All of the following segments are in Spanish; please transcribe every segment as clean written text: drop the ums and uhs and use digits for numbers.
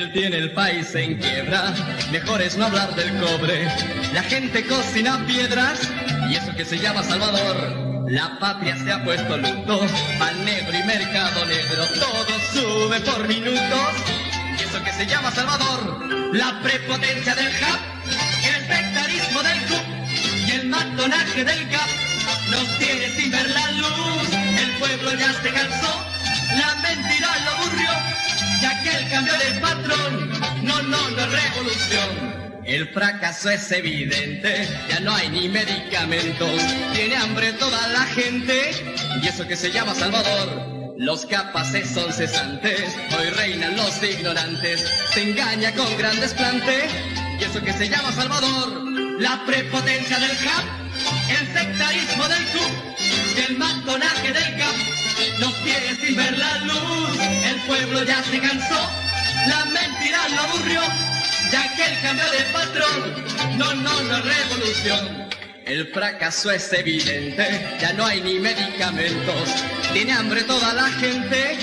Él tiene el país en quiebra, mejor es no hablar del cobre. La gente cocina piedras y eso que se llama Salvador. La patria se ha puesto luto, pan negro y mercado negro, todo sube por minutos. Y eso que se llama Salvador, la prepotencia del JAP, el espectarismo del CUP y el matonaje del CAP nos tiene sin ver la luz. El pueblo ya se cansó, la mentira lo aburrió, ya que el cambio del patrón no es revolución. El fracaso es evidente, ya no hay ni medicamentos, tiene hambre toda la gente, y eso que se llama Salvador. Los capaces son cesantes, hoy reinan los ignorantes, se engaña con gran desplante, y eso que se llama Salvador. La prepotencia del JAP, el sectarismo del CUP, y el matonaje del CAP nos tiene sin ver la luz. El pueblo ya se cansó, la mentira lo aburrió, ya que el cambio de patrón no es revolución. El fracaso es evidente, ya no hay ni medicamentos, tiene hambre toda la gente,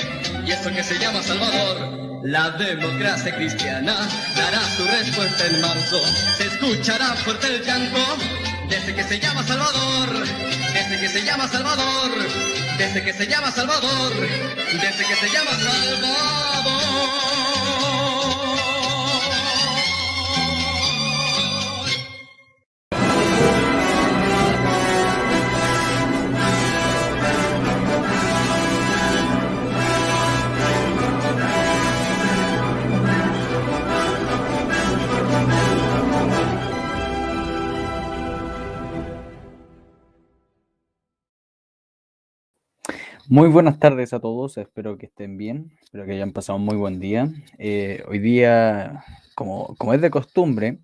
y eso que se llama Salvador. La democracia cristiana dará su respuesta en marzo, se escuchará fuerte el llanto, desde que se llama Salvador, desde que se llama Salvador, desde que se llama Salvador, desde que se llama Salvador. Muy buenas tardes a todos, espero que estén bien, espero que hayan pasado un muy buen día. Hoy día, como es de costumbre,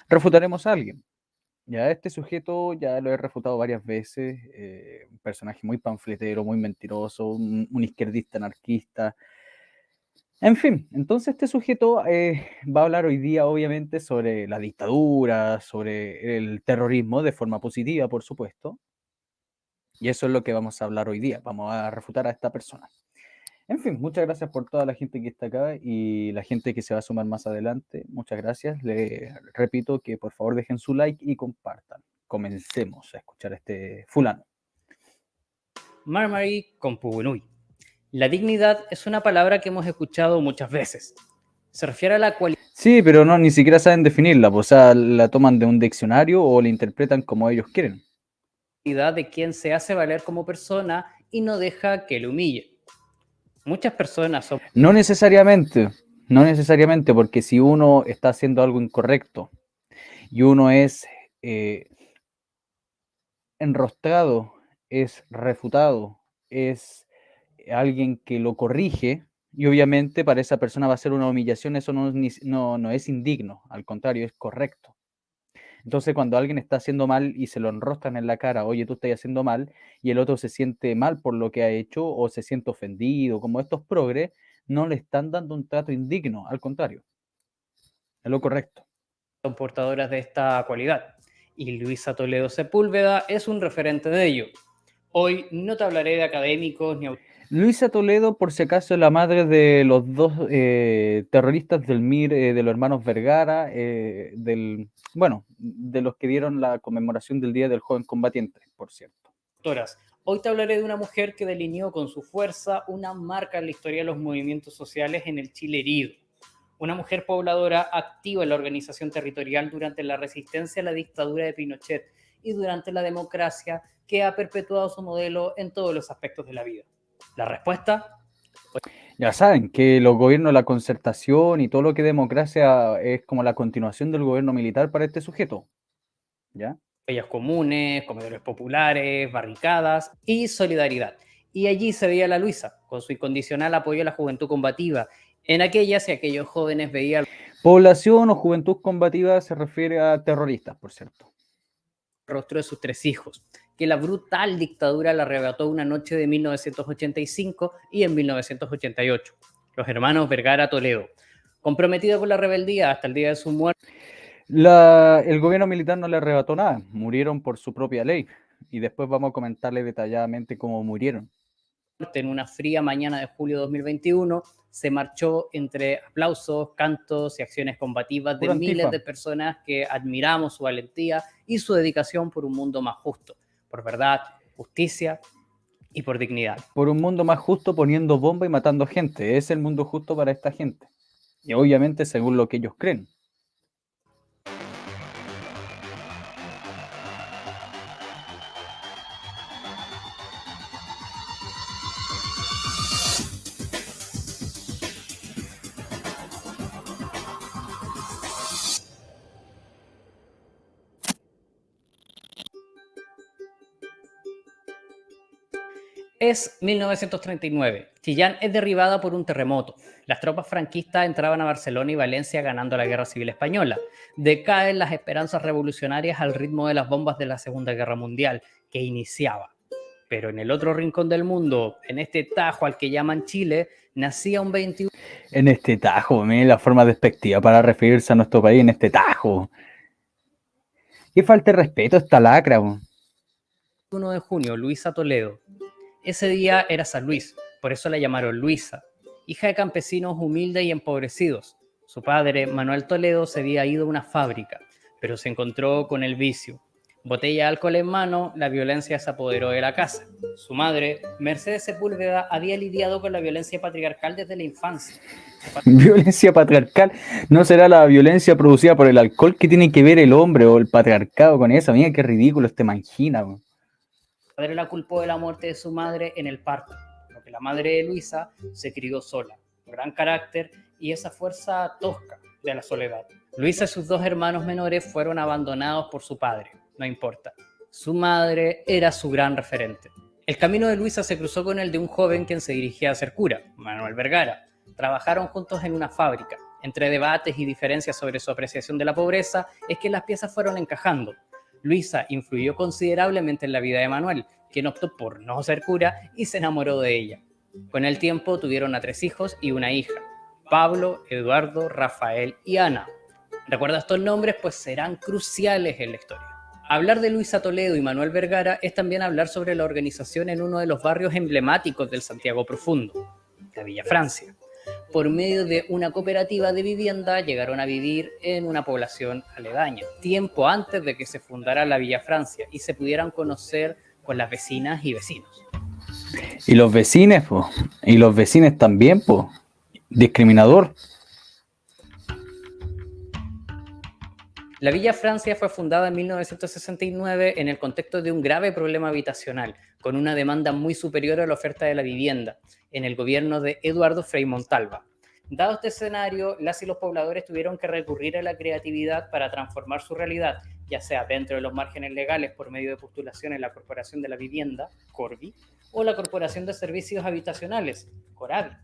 refutaremos a alguien. Ya este sujeto ya lo he refutado varias veces, un personaje muy panfletero, muy mentiroso, un izquierdista anarquista. En fin, entonces este sujeto va a hablar hoy día obviamente sobre la dictadura, sobre el terrorismo de forma positiva, por supuesto. Y eso es lo que vamos a hablar hoy día. Vamos a refutar a esta persona. En fin, muchas gracias por toda la gente que está acá y la gente que se va a sumar más adelante. Muchas gracias. Les repito que por favor dejen su like y compartan. Comencemos a escuchar a este fulano. Marmari Compugunui. La dignidad es una palabra que hemos escuchado muchas veces. Se refiere a la cualidad. Sí, pero no, ni siquiera saben definirla. O sea, la toman de un diccionario o la interpretan como ellos quieren. De quien se hace valer como persona y no deja que lo humille. Muchas personas son... No necesariamente, porque si uno está haciendo algo incorrecto y uno es enrostrado, es refutado, es alguien que lo corrige, y obviamente para esa persona va a ser una humillación, eso no es indigno, al contrario, es correcto. Entonces, cuando alguien está haciendo mal y se lo enrostran en la cara, oye, tú estás haciendo mal, y el otro se siente mal por lo que ha hecho o se siente ofendido, como estos progres, no le están dando un trato indigno, al contrario, es lo correcto. Son portadoras de esta cualidad, y Luisa Toledo Sepúlveda es un referente de ello. Hoy no te hablaré de académicos ni Luisa Toledo, por si acaso, es la madre de los dos terroristas del MIR, de los hermanos Vergara, de los que dieron la conmemoración del Día del Joven Combatiente, por cierto. Hoy te hablaré de una mujer que delineó con su fuerza una marca en la historia de los movimientos sociales en el Chile herido. Una mujer pobladora activa en la organización territorial durante la resistencia a la dictadura de Pinochet y durante la democracia, que ha perpetuado su modelo en todos los aspectos de la vida. La respuesta... Ya saben que los gobiernos, la concertación y todo lo que es democracia es como la continuación del gobierno militar para este sujeto. ¿Ya? Bellas comunes, comedores populares, barricadas y solidaridad. Y allí se veía a la Luisa, con su incondicional apoyo a la juventud combativa. En aquellas y aquellos jóvenes veían... Población o juventud combativa se refiere a terroristas, por cierto. El rostro de sus 3 hijos, que la brutal dictadura la arrebató una noche de 1985 y en 1988. Los hermanos Vergara Toledo, comprometidos con la rebeldía hasta el día de su muerte. El gobierno militar no le arrebató nada, murieron por su propia ley. Y después vamos a comentarle detalladamente cómo murieron. en una fría mañana de julio de 2021, se marchó entre aplausos, cantos y acciones combativas de Pura miles Antifa. de personas que admiramos su valentía y su dedicación por un mundo más justo, por verdad, justicia y por dignidad. Por un mundo más justo, poniendo bomba y matando gente. Es el mundo justo para esta gente. Y obviamente según lo que ellos creen. Es 1939. Chillán es derribada por un terremoto. Las tropas franquistas entraban a Barcelona y Valencia ganando la Guerra Civil Española. Decaen las esperanzas revolucionarias al ritmo de las bombas de la Segunda Guerra Mundial, que iniciaba. Pero en el otro rincón del mundo, en este Tajo al que llaman Chile, nacía un 21 En este Tajo, miren la forma despectiva para referirse a nuestro país, en este Tajo. Qué falta de respeto esta lacra. de junio, Luisa Toledo. Ese día era San Luis, por eso la llamaron Luisa, hija de campesinos humildes y empobrecidos. Su padre, Manuel Toledo, se había ido a una fábrica, pero se encontró con el vicio. Botella de alcohol en mano, la violencia se apoderó de la casa. Su madre, Mercedes Sepúlveda, había lidiado con la violencia patriarcal desde la infancia. Violencia patriarcal. ¿No será la violencia producida por el alcohol que tiene que ver el hombre o el patriarcado con eso? Mira qué ridículo este mangina. Su padre la culpó de la muerte de su madre en el parto, porque la madre de Luisa se crió sola, con gran carácter y esa fuerza tosca de la soledad. Luisa y sus dos hermanos menores fueron abandonados por su padre, no importa. Su madre era su gran referente. El camino de Luisa se cruzó con el de un joven quien se dirigía a ser cura, Manuel Vergara. Trabajaron juntos en una fábrica. Entre debates y diferencias sobre su apreciación de la pobreza, es que las piezas fueron encajando. Luisa influyó considerablemente en la vida de Manuel, quien optó por no ser cura y se enamoró de ella. Con el tiempo tuvieron a 3 hijos y una hija, Pablo, Eduardo, Rafael y Ana. Recuerda estos nombres, pues serán cruciales en la historia. Hablar de Luisa Toledo y Manuel Vergara es también hablar sobre la organización en uno de los barrios emblemáticos del Santiago Profundo, la Villa Francia. Por medio de una cooperativa de vivienda llegaron a vivir en una población aledaña, tiempo antes de que se fundara la Villa Francia y se pudieran conocer con las vecinas y vecinos. Y los vecines, po. Y los vecines también, po. Discriminador. La Villa Francia fue fundada en 1969 en el contexto de un grave problema habitacional, con una demanda muy superior a la oferta de la vivienda, en el gobierno de Eduardo Frei Montalva. Dado este escenario, las y los pobladores tuvieron que recurrir a la creatividad para transformar su realidad, ya sea dentro de los márgenes legales por medio de postulación en la Corporación de la Vivienda, Corvi, o la Corporación de Servicios Habitacionales, Coravit,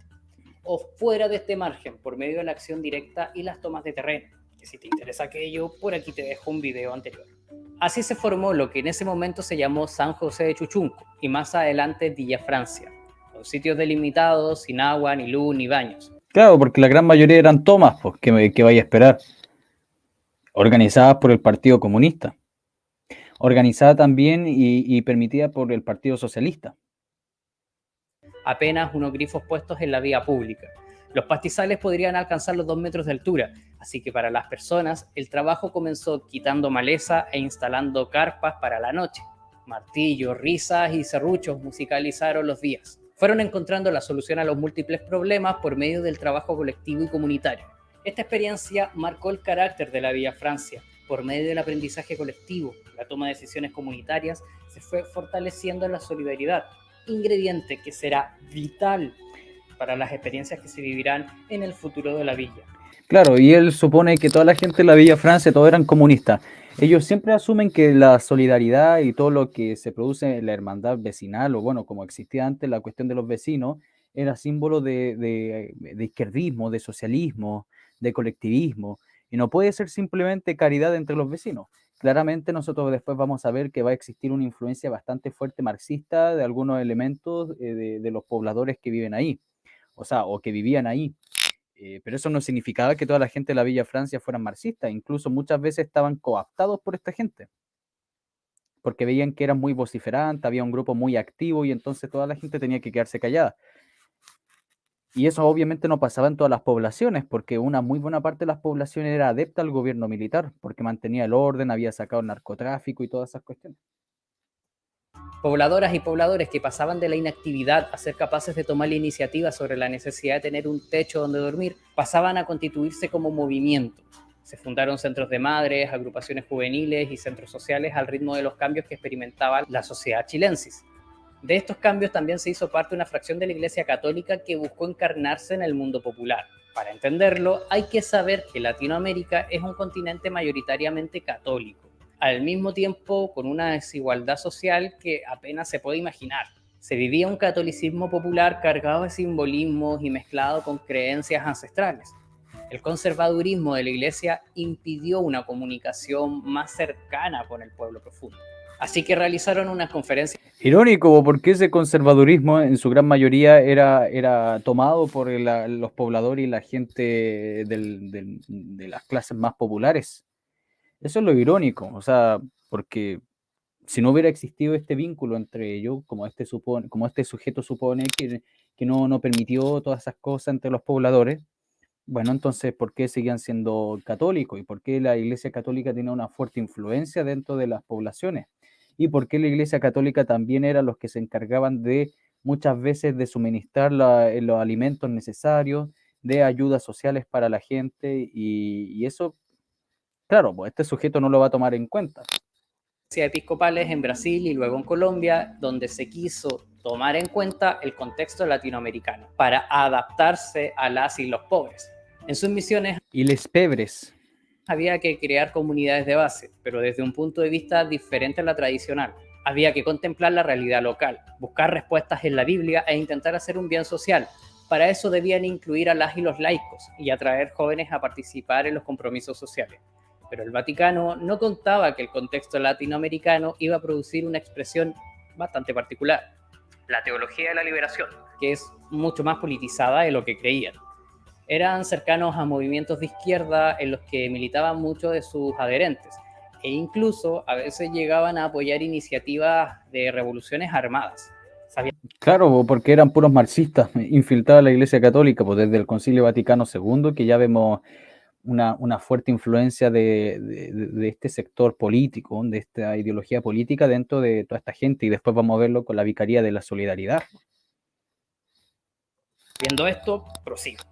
o fuera de este margen por medio de la acción directa y las tomas de terreno, que si te interesa aquello, por aquí te dejo un video anterior. Así se formó lo que en ese momento se llamó San José de Chuchunco y más adelante Villa Francia, con sitios delimitados, sin agua, ni luz, ni baños. Claro, porque la gran mayoría eran tomas, pues, que vaya a esperar. Organizadas por el Partido Comunista. Organizada también y permitida por el Partido Socialista. Apenas unos grifos puestos en la vía pública. Los pastizales podrían alcanzar los 2 metros de altura, así que para las personas el trabajo comenzó quitando maleza e instalando carpas para la noche. Martillos, risas y serruchos musicalizaron los días. Fueron encontrando la solución a los múltiples problemas por medio del trabajo colectivo y comunitario. Esta experiencia marcó el carácter de la Villa Francia. Por medio del aprendizaje colectivo, la toma de decisiones comunitarias, se fue fortaleciendo la solidaridad, ingrediente que será vital para las experiencias que se vivirán en el futuro de la villa. Claro, y él supone que toda la gente de la Villa Francia, todos eran comunistas. Ellos siempre asumen que la solidaridad y todo lo que se produce en la hermandad vecinal, o bueno, como existía antes, la cuestión de los vecinos, era símbolo de izquierdismo, de socialismo, de colectivismo, y no puede ser simplemente caridad entre los vecinos. Claramente nosotros después vamos a ver que va a existir una influencia bastante fuerte marxista de algunos elementos de los pobladores que viven ahí, o sea, o que vivían ahí. Pero eso no significaba que toda la gente de la Villa Francia fueran marxistas, incluso muchas veces estaban cooptados por esta gente. porque veían que eran muy vociferantes, había un grupo muy activo y entonces toda la gente tenía que quedarse callada. Y eso obviamente no pasaba en todas las poblaciones, porque una muy buena parte de las poblaciones era adepta al gobierno militar, porque mantenía el orden, había sacado el narcotráfico y todas esas cuestiones. Pobladoras y pobladores que pasaban de la inactividad a ser capaces de tomar la iniciativa sobre la necesidad de tener un techo donde dormir, pasaban a constituirse como movimiento. Se fundaron centros de madres, agrupaciones juveniles y centros sociales al ritmo de los cambios que experimentaba la sociedad chilensis. De estos cambios también se hizo parte una fracción de la Iglesia Católica que buscó encarnarse en el mundo popular. Para entenderlo, hay que saber que Latinoamérica es un continente mayoritariamente católico, al mismo tiempo con una desigualdad social que apenas se puede imaginar. Se vivía un catolicismo popular cargado de simbolismos y mezclado con creencias ancestrales. El conservadurismo de la Iglesia impidió una comunicación más cercana con el pueblo profundo. Así que realizaron unas conferencias. Irónico, porque ese conservadurismo en su gran mayoría era tomado por los pobladores y la gente de las clases más populares. Eso es lo irónico, o sea, porque si no hubiera existido este vínculo entre ellos, como este sujeto supone que no permitió todas esas cosas entre los pobladores, bueno, entonces, ¿por qué seguían siendo católicos? ¿Y por qué la Iglesia Católica tiene una fuerte influencia dentro de las poblaciones? ¿Y por qué la Iglesia Católica también era los que se encargaban de muchas veces de suministrar los alimentos necesarios, de ayudas sociales para la gente? Y eso, claro, pues este sujeto no lo va a tomar en cuenta. Episcopales en Brasil y luego en Colombia, donde se quiso tomar en cuenta el contexto latinoamericano para adaptarse a las y los pobres. En sus misiones y les pobres había que crear comunidades de base, pero desde un punto de vista diferente a la tradicional. Había que contemplar la realidad local, buscar respuestas en la Biblia e intentar hacer un bien social. Para eso debían incluir a las y los laicos y atraer jóvenes a participar en los compromisos sociales. Pero el Vaticano no contaba que el contexto latinoamericano iba a producir una expresión bastante particular, la teología de la liberación, que es mucho más politizada de lo que creían. Eran cercanos a movimientos de izquierda en los que militaban muchos de sus adherentes e incluso a veces llegaban a apoyar iniciativas de revoluciones armadas. Claro, porque eran puros marxistas infiltrados en la Iglesia Católica, pues desde el Concilio Vaticano II, que ya vemos una fuerte influencia de este sector político, de esta ideología política dentro de toda esta gente, y después vamos a verlo con la Vicaría de la Solidaridad. Viendo esto, prosigo.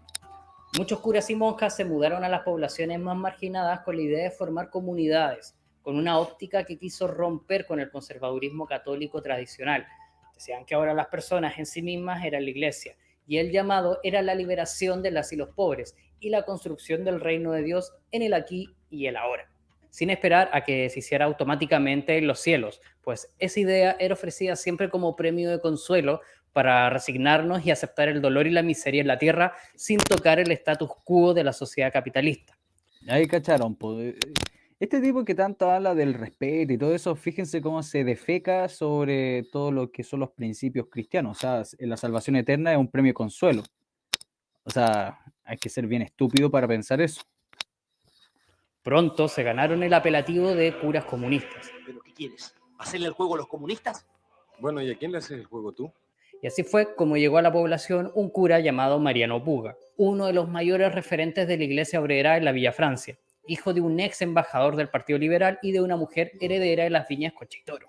Muchos curas y monjas se mudaron a las poblaciones más marginadas con la idea de formar comunidades, con una óptica que quiso romper con el conservadurismo católico tradicional. Decían que ahora las personas en sí mismas eran la Iglesia, y el llamado era la liberación de las y los pobres, y la construcción del reino de Dios en el aquí y el ahora, sin esperar a que se hiciera automáticamente en los cielos, pues esa idea era ofrecida siempre como premio de consuelo para resignarnos y aceptar el dolor y la miseria en la tierra sin tocar el status quo de la sociedad capitalista. Ahí cacharon, pues. Este tipo que tanto habla del respeto y todo eso, fíjense cómo se defeca sobre todo lo que son los principios cristianos. O sea, la salvación eterna es un premio de consuelo. O sea, hay que ser bien estúpido para pensar eso. Pronto se ganaron el apelativo de curas comunistas. ¿Pero qué quieres? ¿Hacerle el juego a los comunistas? Bueno, ¿y a quién le haces el juego tú? Y así fue como llegó a la población un cura llamado Mariano Puga, uno de los mayores referentes de la Iglesia Obrera en la Villa Francia, hijo de un ex embajador del Partido Liberal y de una mujer heredera de las viñas Cochitoro.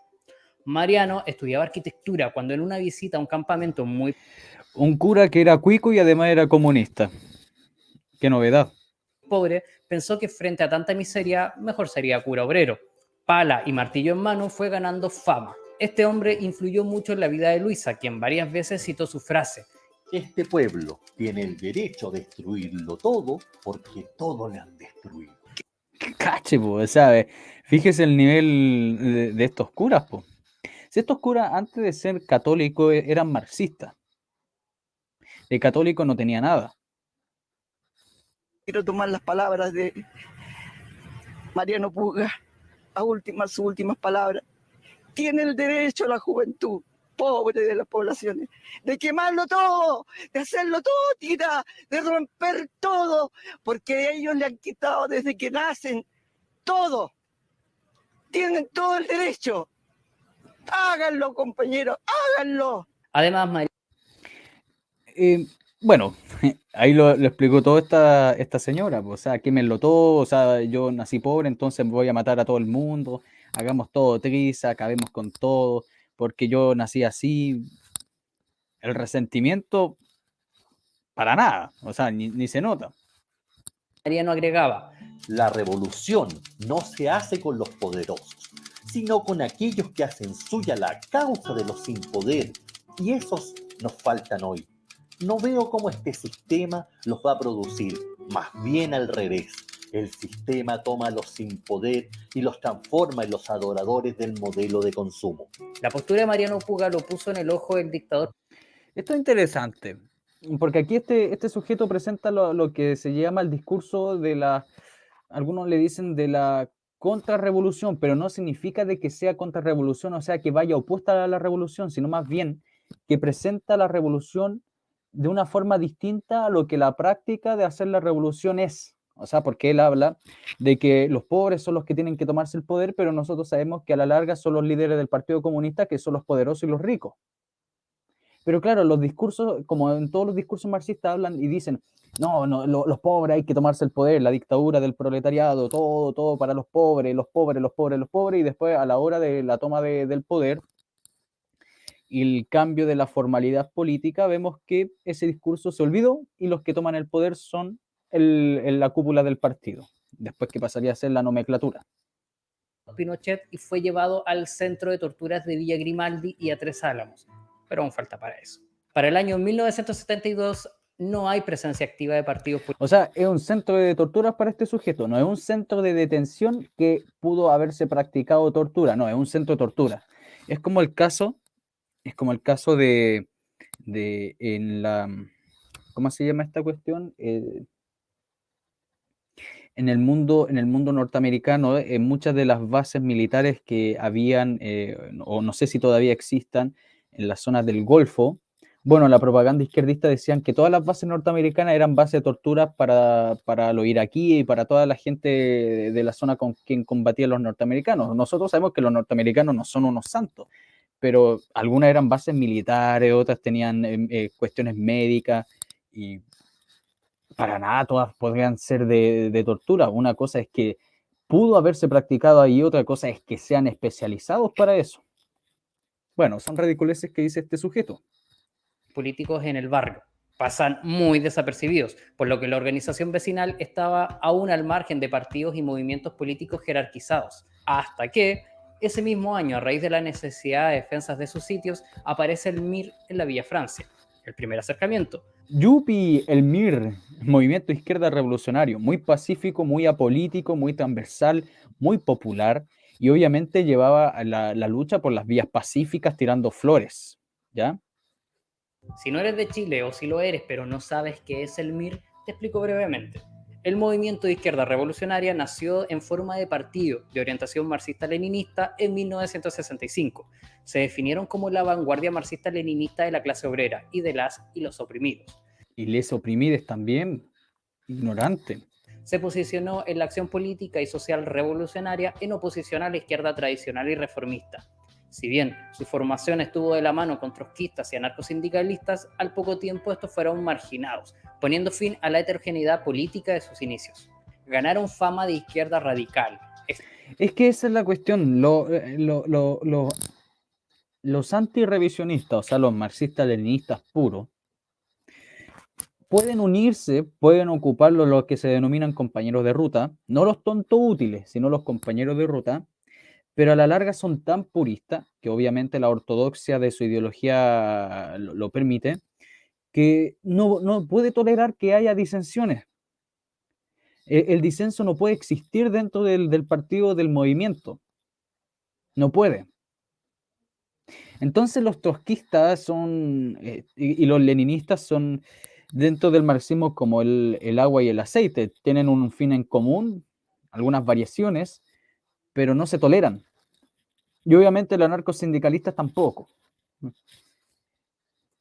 Mariano estudiaba arquitectura cuando en una visita a un campamento muy... Un cura que era cuico y además era comunista. ¡Qué novedad! Pobre, pensó que frente a tanta miseria, mejor sería cura obrero. Pala y martillo en mano fue ganando fama. Este hombre influyó mucho en la vida de Luisa, quien varias veces citó su frase: Este pueblo tiene el derecho a destruirlo todo porque todo le han destruido. Cache, pues, ¿sabes? Fíjese el nivel de estos curas, pues. Si estos curas, antes de ser católicos, eran marxistas. De católico no tenía nada. Quiero tomar las palabras de Mariano Puga, sus últimas palabras. Tiene el derecho la juventud pobre de las poblaciones de quemarlo todo, de hacerlo todo, tira, de romper todo, porque ellos le han quitado desde que nacen todo. Tienen todo el derecho. Háganlo, compañeros, háganlo. Además, Bueno, ahí lo explicó todo esta señora, pues, o sea, quémenlo todo, o sea, yo nací pobre, entonces voy a matar a todo el mundo, hagamos todo triza, acabemos con todo, porque yo nací así. El resentimiento, para nada, o sea, ni se nota. Mariano agregaba: La revolución no se hace con los poderosos, sino con aquellos que hacen suya la causa de los sin poder, y esos nos faltan hoy. No veo cómo este sistema los va a producir, más bien al revés. El sistema toma a los sin poder y los transforma en los adoradores del modelo de consumo. la postura de Mariano Puga lo puso en el ojo del dictador. Esto es interesante, porque aquí este sujeto presenta lo que se llama el discurso de la, algunos le dicen de la contrarrevolución, pero no significa de que sea contrarrevolución, o sea, que vaya opuesta a la revolución, sino más bien que presenta la revolución de una forma distinta a lo que la práctica de hacer la revolución es. O sea, porque él habla de que los pobres son los que tienen que tomarse el poder, pero nosotros sabemos que a la larga son los líderes del Partido Comunista que son los poderosos y los ricos. Pero claro, los discursos, como en todos los discursos marxistas, hablan y dicen, no, los pobres hay que tomarse el poder, la dictadura del proletariado, todo para los pobres, y después a la hora de la toma del poder y el cambio de la formalidad política, vemos que ese discurso se olvidó y los que toman el poder son la cúpula del partido, después que pasaría a ser la nomenclatura. Pinochet y fue llevado al centro de torturas de Villa Grimaldi y a Tres Álamos, pero aún falta para eso. Para el año 1972 no hay presencia activa de partidos políticos. O sea, es un centro de torturas para este sujeto, no es un centro de detención que pudo haberse practicado tortura, no, es un centro de tortura. Es como el caso de en la, ¿cómo se llama esta cuestión? En el mundo norteamericano, en muchas de las bases militares que habían, o no sé si todavía existan, en las zonas del Golfo, bueno, la propaganda izquierdista decían que todas las bases norteamericanas eran bases de tortura para los iraquíes y para toda la gente de la zona con quien combatían los norteamericanos. Nosotros sabemos que los norteamericanos no son unos santos, pero algunas eran bases militares, otras tenían cuestiones médicas y para nada todas podrían ser de tortura. Una cosa es que pudo haberse practicado ahí, otra cosa es que sean especializados para eso. Bueno, son ridiculeces que dice este sujeto. Políticos en el barrio pasan muy desapercibidos, por lo que la organización vecinal estaba aún al margen de partidos y movimientos políticos jerarquizados, hasta que ese mismo año, a raíz de la necesidad de defensas de sus sitios, aparece el MIR en la Villa Francia. El primer acercamiento. Yupi, el MIR, Movimiento Izquierda Revolucionario, muy pacífico, muy apolítico, muy transversal, muy popular, y obviamente llevaba a la lucha por las vías pacíficas tirando flores, ¿ya? Si no eres de Chile o si lo eres pero no sabes qué es el MIR, te explico brevemente. El movimiento de izquierda revolucionaria nació en forma de partido de orientación marxista-leninista en 1965. Se definieron como la vanguardia marxista-leninista de la clase obrera y de las y los oprimidos. Y les oprimides también, ignorante. Se posicionó en la acción política y social revolucionaria en oposición a la izquierda tradicional y reformista. Si bien su formación estuvo de la mano con trotskistas y anarcosindicalistas, al poco tiempo estos fueron marginados, poniendo fin a la heterogeneidad política de sus inicios. Ganaron fama de izquierda radical. Es que esa es la cuestión. Los antirrevisionistas, o sea, los marxistas-leninistas puros, pueden unirse, pueden ocupar lo que se denominan compañeros de ruta, no los tontos útiles, sino los compañeros de ruta, pero a la larga son tan puristas, que obviamente la ortodoxia de su ideología lo permite, que no puede tolerar que haya disensiones. El disenso no puede existir dentro del partido, del movimiento. No puede. Entonces los trotskistas son, y los leninistas son, dentro del marxismo, como el agua y el aceite. Tienen un fin en común, algunas variaciones, pero no se toleran. Y obviamente los anarcosindicalistas tampoco.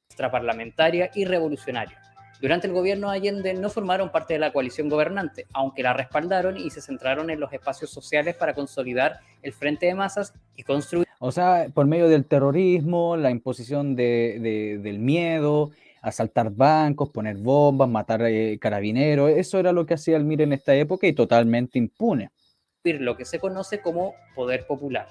Extraparlamentaria y revolucionaria. Durante el gobierno de Allende no formaron parte de la coalición gobernante, aunque la respaldaron y se centraron en los espacios sociales para consolidar el frente de masas y construir. O sea, por medio del terrorismo, la imposición del miedo, asaltar bancos, poner bombas, matar carabineros, eso era lo que hacía el MIR en esta época y totalmente impune. Lo que se conoce como poder popular.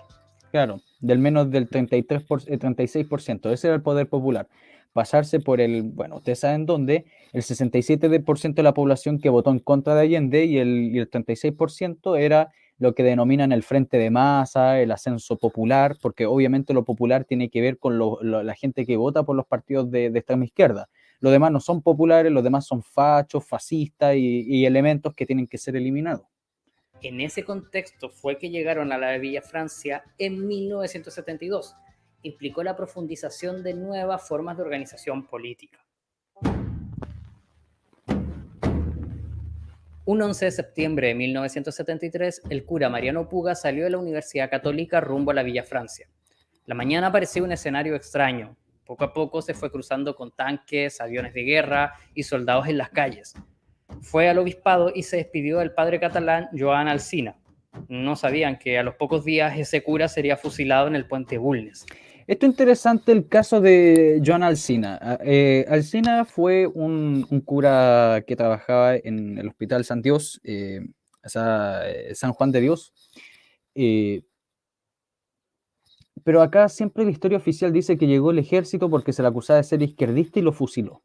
Claro, del menos del 36%, ese era el poder popular. Pasarse por bueno, ustedes saben dónde, el 67% de la población que votó en contra de Allende y el 36% era lo que denominan el frente de masa, el ascenso popular, porque obviamente lo popular tiene que ver con la gente que vota por los partidos de extrema izquierda. Los demás no son populares, los demás son fachos, fascistas y elementos que tienen que ser eliminados. En ese contexto fue que llegaron a la Villa Francia en 1972. Implicó la profundización de nuevas formas de organización política. Un 11 de septiembre de 1973, el cura Mariano Puga salió de la Universidad Católica rumbo a la Villa Francia. La mañana parecía un escenario extraño. Poco a poco se fue cruzando con tanques, aviones de guerra y soldados en las calles. Fue al obispado y se despidió del padre catalán Joan Alsina. No sabían que a los pocos días ese cura sería fusilado en el puente Bulnes. Esto es interesante el caso de Joan Alsina. Alsina fue un cura que trabajaba en el Hospital San Dios, San Juan de Dios. Pero acá siempre la historia oficial dice que llegó el ejército porque se le acusaba de ser izquierdista y lo fusiló.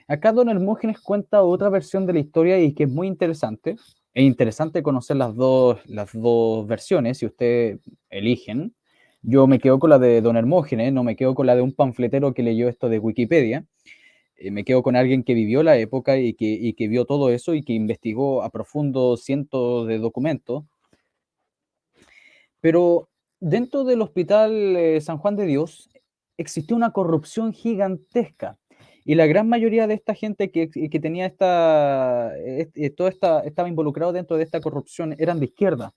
Acá don Hermógenes cuenta otra versión de la historia y que es muy interesante. Es interesante conocer las dos versiones, si ustedes eligen. Yo me quedo con la de don Hermógenes, no me quedo con la de un panfletero que leyó esto de Wikipedia. Me quedo con alguien que vivió la época y que vio todo eso y que investigó a profundo cientos de documentos. Pero dentro del Hospital San Juan de Dios existió una corrupción gigantesca. Y la gran mayoría de esta gente que tenía estaba involucrado dentro de esta corrupción eran de izquierda.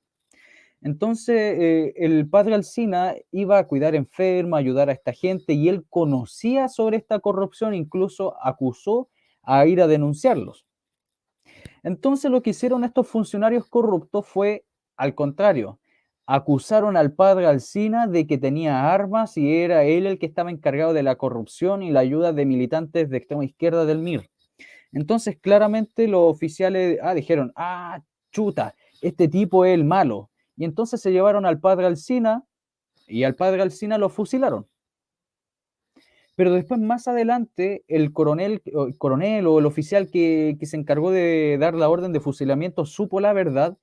Entonces, el padre Alsina iba a cuidar enfermos, ayudar a esta gente, y él conocía sobre esta corrupción, incluso acusó a ir a denunciarlos. Entonces, lo que hicieron estos funcionarios corruptos fue, al contrario, acusaron al padre Alsina de que tenía armas y era él el que estaba encargado de la corrupción y la ayuda de militantes de extrema izquierda del MIR. Entonces, claramente los oficiales dijeron, chuta, este tipo es el malo. Y entonces se llevaron al padre Alsina y al padre Alsina lo fusilaron. Pero después, más adelante, el coronel o el oficial que se encargó de dar la orden de fusilamiento supo la verdad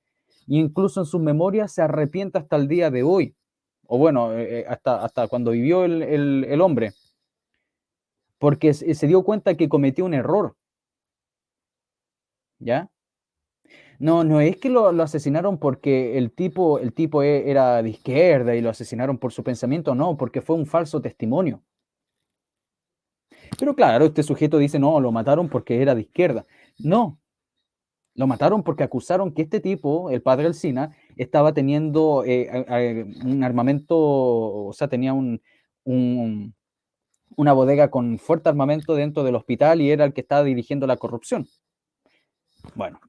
e incluso en sus memorias se arrepiente hasta el día de hoy. O bueno, hasta cuando vivió el hombre. Porque se dio cuenta que cometió un error. ¿Ya? No es que lo asesinaron porque el tipo era de izquierda y lo asesinaron por su pensamiento, no, porque fue un falso testimonio. Pero claro, este sujeto dice, no, lo mataron porque era de izquierda. No, lo mataron porque acusaron que este tipo, el padre Alsina, estaba teniendo un armamento, o sea, tenía una bodega con fuerte armamento dentro del hospital y era el que estaba dirigiendo la corrupción. Bueno.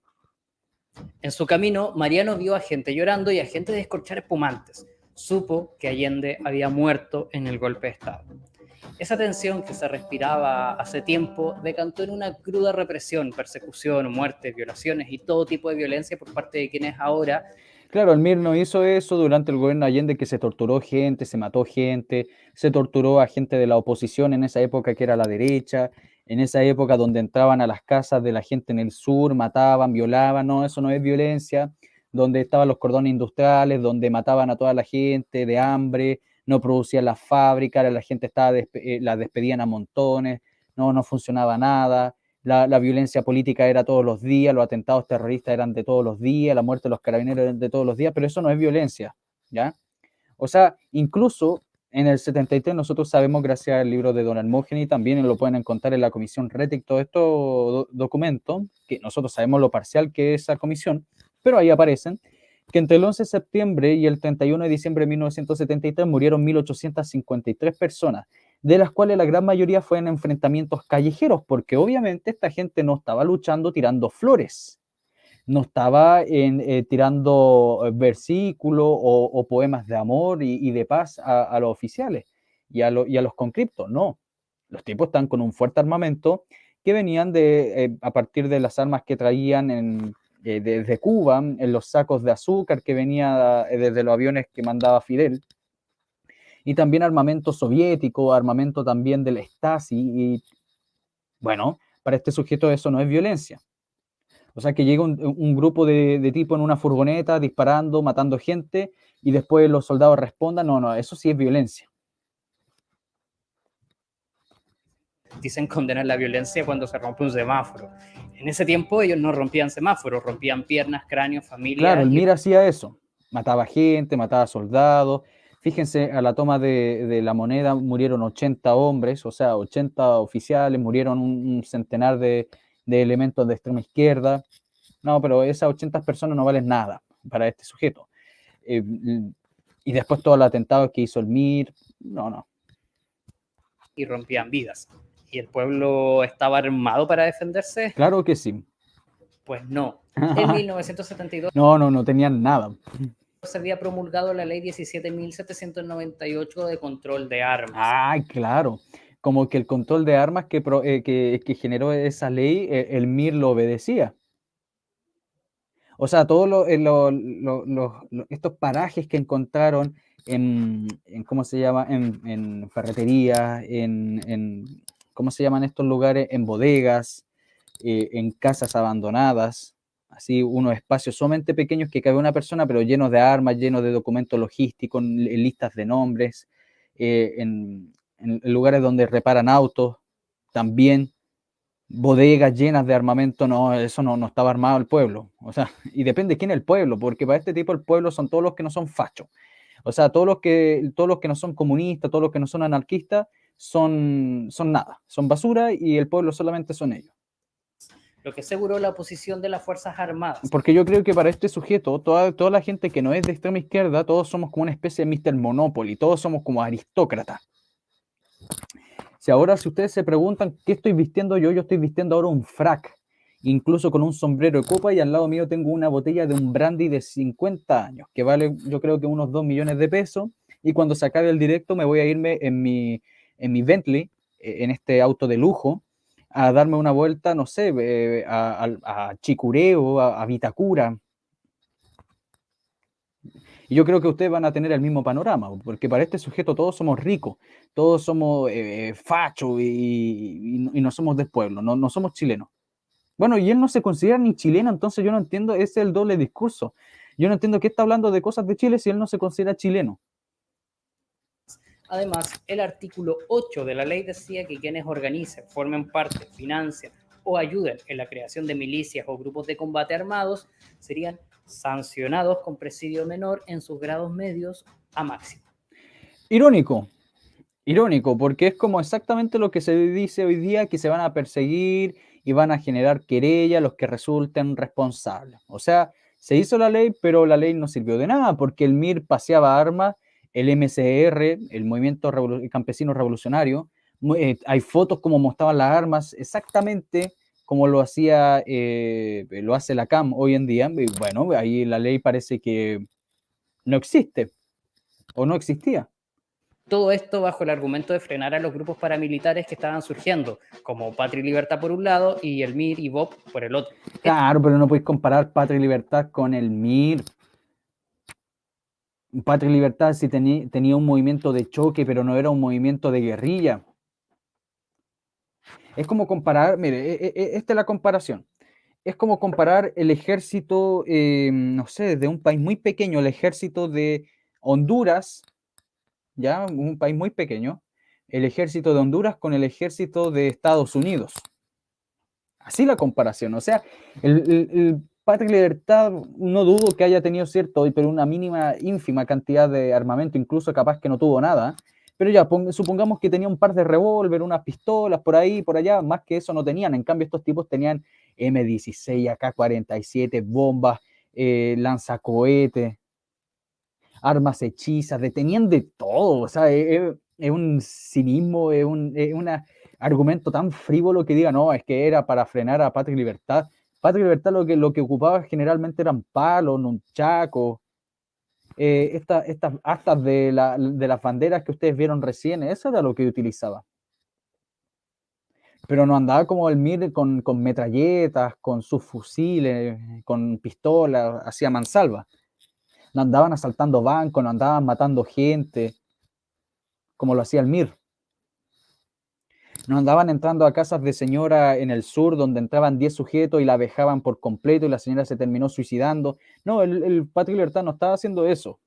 En su camino, Mariano vio a gente llorando y a gente descorchar espumantes. Supo que Allende había muerto en el golpe de Estado. Esa tensión que se respiraba hace tiempo decantó en una cruda represión, persecución, muertes, violaciones y todo tipo de violencia por parte de quienes ahora... Claro, el MIR no hizo eso durante el gobierno de Allende, que se torturó gente, se mató gente, se torturó a gente de la oposición en esa época que era la derecha, en esa época donde entraban a las casas de la gente en el sur, mataban, violaban, no, eso no es violencia, donde estaban los cordones industriales, donde mataban a toda la gente de hambre, no producían las fábricas, la gente la despedían a montones, no funcionaba nada. La violencia política era todos los días, los atentados terroristas eran de todos los días, la muerte de los carabineros eran de todos los días, pero eso no es violencia, ¿ya? O sea, incluso en el 73 nosotros sabemos, gracias al libro de don Hermógenes, y también lo pueden encontrar en la comisión Rettig, todos estos documentos, que nosotros sabemos lo parcial que es esa comisión, pero ahí aparecen, que entre el 11 de septiembre y el 31 de diciembre de 1973 murieron 1.853 personas, de las cuales la gran mayoría fue en enfrentamientos callejeros, porque obviamente esta gente no estaba luchando tirando flores, no estaba tirando versículos o poemas de amor y de paz a los oficiales y a los conscriptos, no. Los tipos están con un fuerte armamento que venían a partir de las armas que traían desde Cuba, en los sacos de azúcar que venía desde los aviones que mandaba Fidel, y también armamento soviético, armamento también del Stasi, y bueno, para este sujeto eso no es violencia. O sea, que llega un grupo de tipos en una furgoneta disparando, matando gente, y después los soldados respondan, no, eso sí es violencia. Dicen condenar la violencia cuando se rompe un semáforo. En ese tiempo ellos no rompían semáforos, rompían piernas, cráneos, familias. Claro, el MIR hacía eso. Mataba gente, mataba soldados. Fíjense, a la toma de la moneda murieron 80 hombres, o sea, 80 oficiales, murieron un centenar de elementos de extrema izquierda. No, pero esas 80 personas no valen nada para este sujeto. Y después todo el atentado que hizo el MIR, no. Y rompían vidas. ¿Y el pueblo estaba armado para defenderse? Claro que sí. Pues no. En 1972 no tenían nada. se había promulgado la ley 17.798 de control de armas. Ay, claro. Como que el control de armas que generó esa ley, el MIR lo obedecía. O sea, todos estos parajes que encontraron ¿cómo se llama? En ferreterías, ¿cómo se llaman estos lugares? En bodegas, en casas abandonadas, así unos espacios sumamente pequeños que cabe una persona, pero llenos de armas, llenos de documentos logísticos, listas de nombres, en lugares donde reparan autos, también bodegas llenas de armamento, no, eso no estaba armado el pueblo. O sea, y depende de quién es el pueblo, porque para este tipo el pueblo son todos los que no son fachos. O sea, todos los que no son comunistas, todos los que no son anarquistas, son nada, son basura, y el pueblo solamente son ellos. Lo que aseguró la oposición de las Fuerzas Armadas. Porque yo creo que para este sujeto, toda la gente que no es de extrema izquierda, todos somos como una especie de Mr. Monopoly, todos somos como aristócratas. Si ustedes se preguntan qué estoy vistiendo yo estoy vistiendo ahora un frac, incluso con un sombrero de copa, y al lado mío tengo una botella de un brandy de 50 años, que vale yo creo que unos 2 millones de pesos, y cuando se acabe el directo me voy a irme en mi Bentley, en este auto de lujo, a darme una vuelta, no sé, a Chicureo, a Vitacura. Y yo creo que ustedes van a tener el mismo panorama, porque para este sujeto todos somos ricos, todos somos fachos y no somos del pueblo, no somos chilenos. Bueno, y él no se considera ni chileno, entonces yo no entiendo, ese es el doble discurso. Yo no entiendo qué está hablando de cosas de Chile si él no se considera chileno. Además, el artículo 8 de la ley decía que quienes organicen, formen parte, financien o ayuden en la creación de milicias o grupos de combate armados serían sancionados con presidio menor en sus grados medios a máximo. Irónico, porque es como exactamente lo que se dice hoy día, que se van a perseguir y van a generar querella los que resulten responsables. O sea, se hizo la ley, pero la ley no sirvió de nada, porque el MIR paseaba armas, el MCR, el Movimiento Campesino Revolucionario, hay fotos como mostraban las armas, exactamente como lo hace la CAM hoy en día. Y bueno, ahí la ley parece que no existe, o no existía. Todo esto bajo el argumento de frenar a los grupos paramilitares que estaban surgiendo, como Patria y Libertad por un lado y el MIR y BOP por el otro. Claro, pero no podéis comparar Patria y Libertad con el MIR. Patria y Libertad sí tenía un movimiento de choque, pero no era un movimiento de guerrilla. Es como comparar, mire, esta es la comparación. Es como comparar el ejército, no sé, de un país muy pequeño, el ejército de Honduras, ya, un país muy pequeño, el ejército de Honduras con el ejército de Estados Unidos. Así la comparación, o sea, el Patria y Libertad no dudo que haya tenido cierto, pero una mínima, ínfima cantidad de armamento, incluso capaz que no tuvo nada, pero ya, supongamos que tenía un par de revólver, unas pistolas, por ahí, por allá, más que eso no tenían. En cambio, estos tipos tenían M16, AK-47, bombas, lanzacohetes, armas hechizas, tenían de todo. O sea, es un cinismo, es un argumento tan frívolo que diga, no, es que era para frenar a Patria y Libertad. Patria y Libertad lo que ocupaba generalmente eran palos, nunchacos, estas astas de las banderas que ustedes vieron recién, eso era lo que utilizaba. Pero no andaba como el MIR con metralletas, con sus fusiles, con pistolas, hacía mansalva. No andaban asaltando bancos, no andaban matando gente, como lo hacía el MIR. No andaban entrando a casas de señora en el sur donde entraban 10 sujetos y la vejaban por completo y la señora se terminó suicidando. No, el Patria y Libertad no estaba haciendo eso.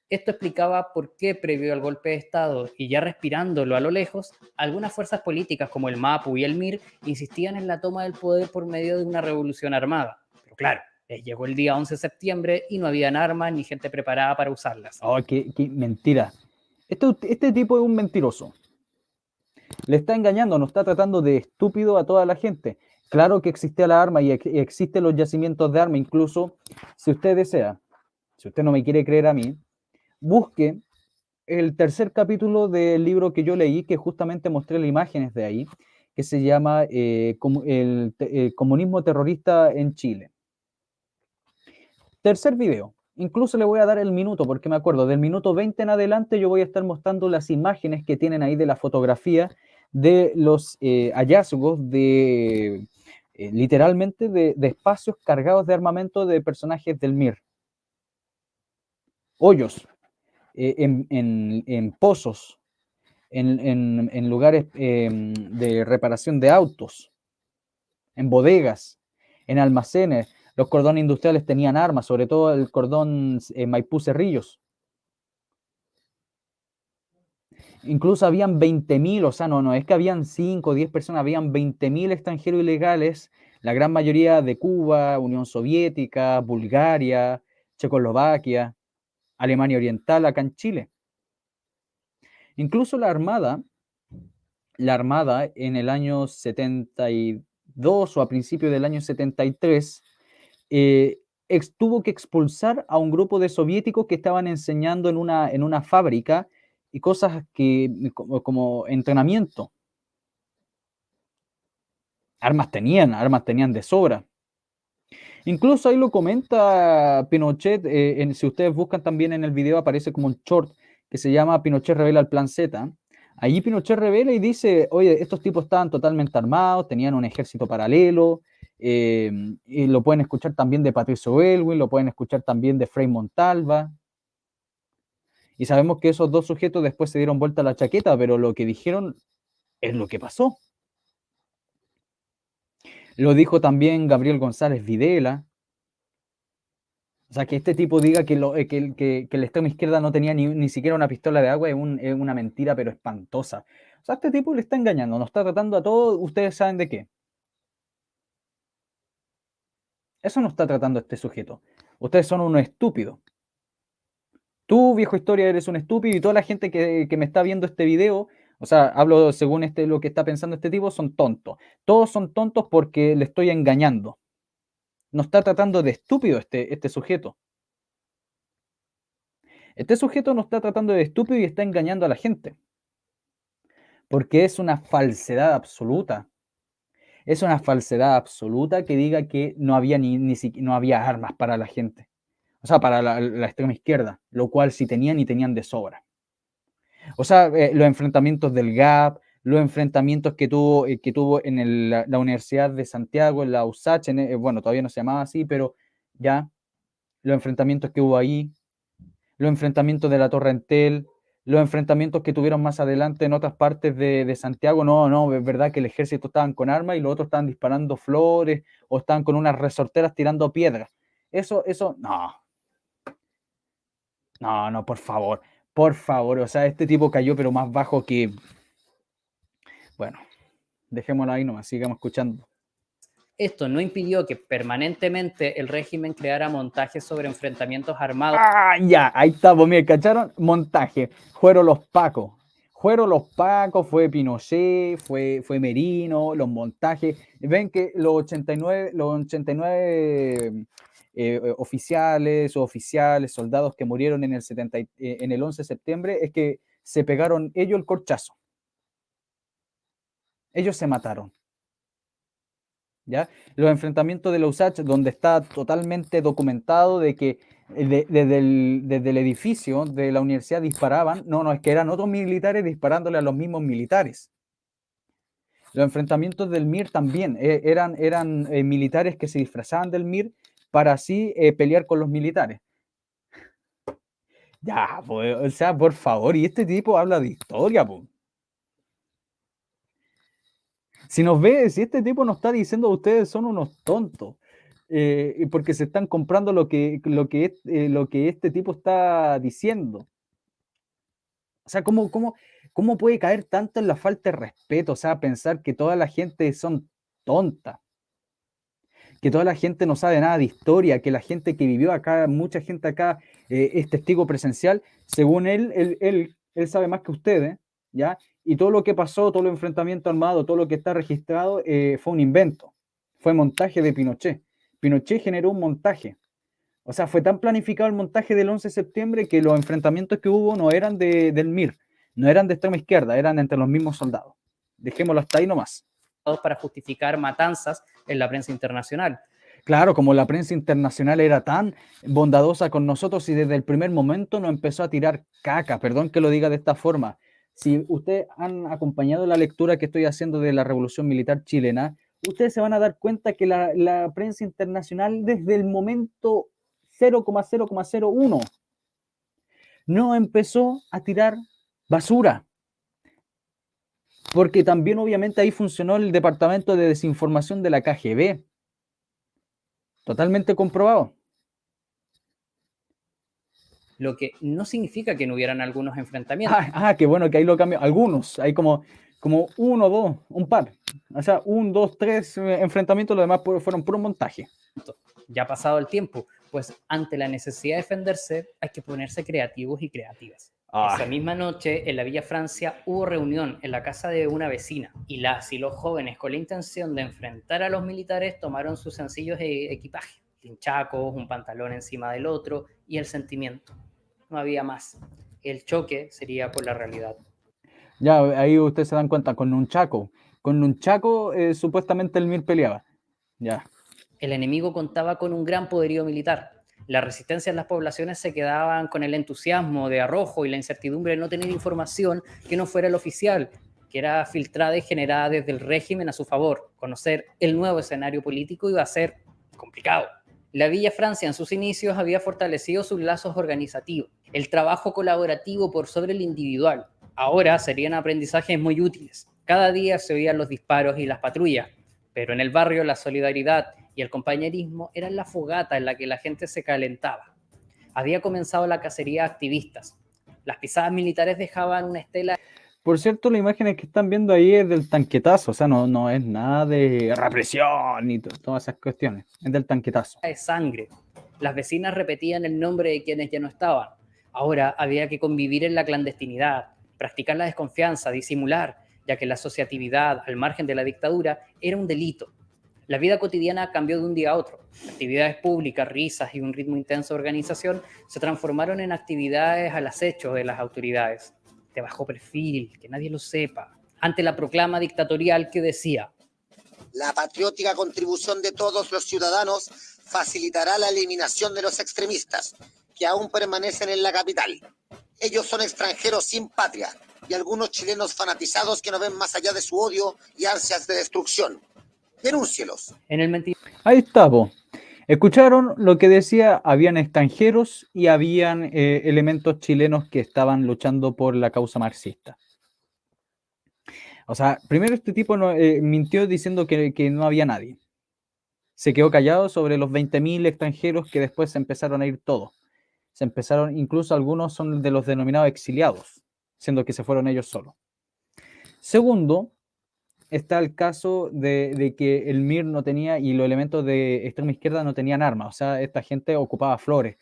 Esto explicaba por qué, previo al golpe de Estado y ya respirándolo a lo lejos, algunas fuerzas políticas como el MAPU y el MIR insistían en la toma del poder por medio de una revolución armada. Pero claro, llegó el día 11 de septiembre y no habían armas ni gente preparada para usarlas. ¡Oh, qué mentira! Este tipo es un mentiroso. Le está engañando, nos está tratando de estúpido a toda la gente. Claro que existe la arma y existen los yacimientos de arma, incluso si usted desea, si usted no me quiere creer a mí, busque el tercer capítulo del libro que yo leí, que justamente mostré las imágenes de ahí, que se llama Comunismo Terrorista en Chile. Tercer video. Incluso le voy a dar el minuto, porque me acuerdo, del minuto 20 en adelante yo voy a estar mostrando las imágenes que tienen ahí de la fotografía de los hallazgos de, literalmente, de espacios cargados de armamento de personajes del MIR. Hoyos, en pozos, en lugares de reparación de autos, en bodegas, en almacenes. Los cordones industriales tenían armas, sobre todo el cordón Maipú Cerrillos. Incluso habían 20.000, o sea, no es que habían 5 o 10 personas, habían 20.000 extranjeros ilegales, la gran mayoría de Cuba, Unión Soviética, Bulgaria, Checoslovaquia, Alemania Oriental, acá en Chile. Incluso la Armada en el año 72 o a principios del año 73, tuvo que expulsar a un grupo de soviéticos que estaban enseñando en una fábrica y cosas como entrenamiento. Armas tenían de sobra. Incluso ahí lo comenta Pinochet, si ustedes buscan también en el video aparece como un short que se llama Pinochet revela el plan Z. Allí Pinochet revela y dice, oye, estos tipos estaban totalmente armados, tenían un ejército paralelo, y lo pueden escuchar también de Patricio Elwin, lo pueden escuchar también de Frei Montalva. Y sabemos que esos dos sujetos después se dieron vuelta a la chaqueta, pero lo que dijeron es lo que pasó. Lo dijo también Gabriel González Videla. O sea, que este tipo diga que la extrema izquierda no tenía ni siquiera una pistola de agua es una mentira, pero espantosa. O sea, este tipo le está engañando, nos está tratando a todos, ustedes saben de qué. Eso no está tratando este sujeto. Ustedes son unos estúpidos. Tú, viejo historia, eres un estúpido y toda la gente que me está viendo este video, o sea, hablo según lo que está pensando este tipo, son tontos. Todos son tontos porque le estoy engañando. Nos está tratando de estúpido este sujeto. Este sujeto nos está tratando de estúpido y está engañando a la gente. Porque es una falsedad absoluta. Es una falsedad absoluta que diga que no había no había armas para la gente. O sea, para la extrema izquierda, lo cual sí tenían y tenían de sobra. O sea, los enfrentamientos del GAP, los enfrentamientos que tuvo en la Universidad de Santiago, en la USACH, bueno, todavía no se llamaba así, pero ya, los enfrentamientos que hubo ahí, los enfrentamientos de la Torre Entel, los enfrentamientos que tuvieron más adelante en otras partes de Santiago, no, es verdad que el ejército estaban con armas y los otros estaban disparando flores o estaban con unas resorteras tirando piedras. Eso, no, por favor, o sea, este tipo cayó pero más bajo que... Bueno, dejémoslo ahí nomás, sigamos escuchando. Esto no impidió que permanentemente el régimen creara montajes sobre enfrentamientos armados. Ah, ya, ahí está, pues mira, ¿cacharon? Montaje, fueron los Pacos, fue Pinochet, fue Merino, los montajes. Ven que los 89 oficiales, soldados que murieron en el 11 de septiembre, es que se pegaron ellos el corchazo. Ellos se mataron. ¿ya? Los enfrentamientos de la USACH, donde está totalmente documentado de que desde el edificio de la universidad disparaban, no, es que eran otros militares disparándole a los mismos militares. Los enfrentamientos del MIR también eran militares que se disfrazaban del MIR para así pelear con los militares. Ya, pues, o sea, por favor, y este tipo habla de historia, pues. Si este tipo nos está diciendo ustedes son unos tontos, porque se están comprando lo que este tipo está diciendo. O sea, ¿cómo puede caer tanto en la falta de respeto? O sea, pensar que toda la gente son tonta, que toda la gente no sabe nada de historia, que la gente que vivió acá, mucha gente acá es testigo presencial, según él sabe más que ustedes, ¿ya? Y todo lo que pasó, todo el enfrentamiento armado, todo lo que está registrado fue un invento, fue montaje de Pinochet. Pinochet generó un montaje. O sea, fue tan planificado el montaje del 11 de septiembre que los enfrentamientos que hubo no eran del MIR, no eran de extrema izquierda, eran entre los mismos soldados. Dejémoslo hasta ahí nomás. Para justificar matanzas en la prensa internacional. Claro, como la prensa internacional era tan bondadosa con nosotros y desde el primer momento nos empezó a tirar caca, perdón que lo diga de esta forma. Si ustedes han acompañado la lectura que estoy haciendo de la Revolución Militar Chilena, ustedes se van a dar cuenta que la prensa internacional desde el momento 0,0,01 no empezó a tirar basura. Porque también obviamente ahí funcionó el departamento de desinformación de la KGB. Totalmente comprobado. Lo que no significa que no hubieran algunos enfrentamientos. Qué bueno que ahí lo cambió. Algunos, hay como uno, dos, un par. O sea, 1, 2, 3 enfrentamientos, los demás fueron puro montaje. Ya ha pasado el tiempo, pues ante la necesidad de defenderse hay que ponerse creativos y creativas. Esa misma noche, en la Villa Francia, hubo reunión en la casa de una vecina y las y los jóvenes, con la intención de enfrentar a los militares, tomaron sus sencillos equipajes, linchacos, un pantalón encima del otro y el sentimiento. No había más. El choque sería por la realidad. Ya, ahí ustedes se dan cuenta, con Nunchaku supuestamente el MIR peleaba. Ya. El enemigo contaba con un gran poderío militar. La resistencia en las poblaciones se quedaban con el entusiasmo de arrojo y la incertidumbre de no tener información que no fuera el oficial, que era filtrada y generada desde el régimen a su favor. Conocer el nuevo escenario político iba a ser complicado. La Villa Francia en sus inicios había fortalecido sus lazos organizativos, el trabajo colaborativo por sobre el individual. Ahora serían aprendizajes muy útiles. Cada día se oían los disparos y las patrullas, pero en el barrio la solidaridad y el compañerismo eran la fogata en la que la gente se calentaba. Había comenzado la cacería de activistas. Las pisadas militares dejaban una estela. Por cierto, la imagen que están viendo ahí es del tanquetazo, o sea, no es nada de represión ni todas esas cuestiones, es del tanquetazo. De sangre. Las vecinas repetían el nombre de quienes ya no estaban. Ahora había que convivir en la clandestinidad, practicar la desconfianza, disimular, ya que la asociatividad, al margen de la dictadura, era un delito. La vida cotidiana cambió de un día a otro. Actividades públicas, risas y un ritmo intenso de organización se transformaron en actividades al acecho de las autoridades. De bajo perfil, que nadie lo sepa, ante la proclama dictatorial que decía: la patriótica contribución de todos los ciudadanos facilitará la eliminación de los extremistas que aún permanecen en la capital. Ellos son extranjeros sin patria y algunos chilenos fanatizados que no ven más allá de su odio y ansias de destrucción. Denúncielos. En el mentiroso. Ahí está, po. Escucharon lo que decía, habían extranjeros y habían elementos chilenos que estaban luchando por la causa marxista. O sea, primero este tipo mintió diciendo que no había nadie. Se quedó callado sobre los 20.000 extranjeros que después se empezaron a ir todos. Se empezaron, incluso algunos son de los denominados exiliados, siendo que se fueron ellos solos. Segundo, está el caso de que el MIR no tenía, y los elementos de extrema izquierda no tenían armas. O sea, esta gente ocupaba flores.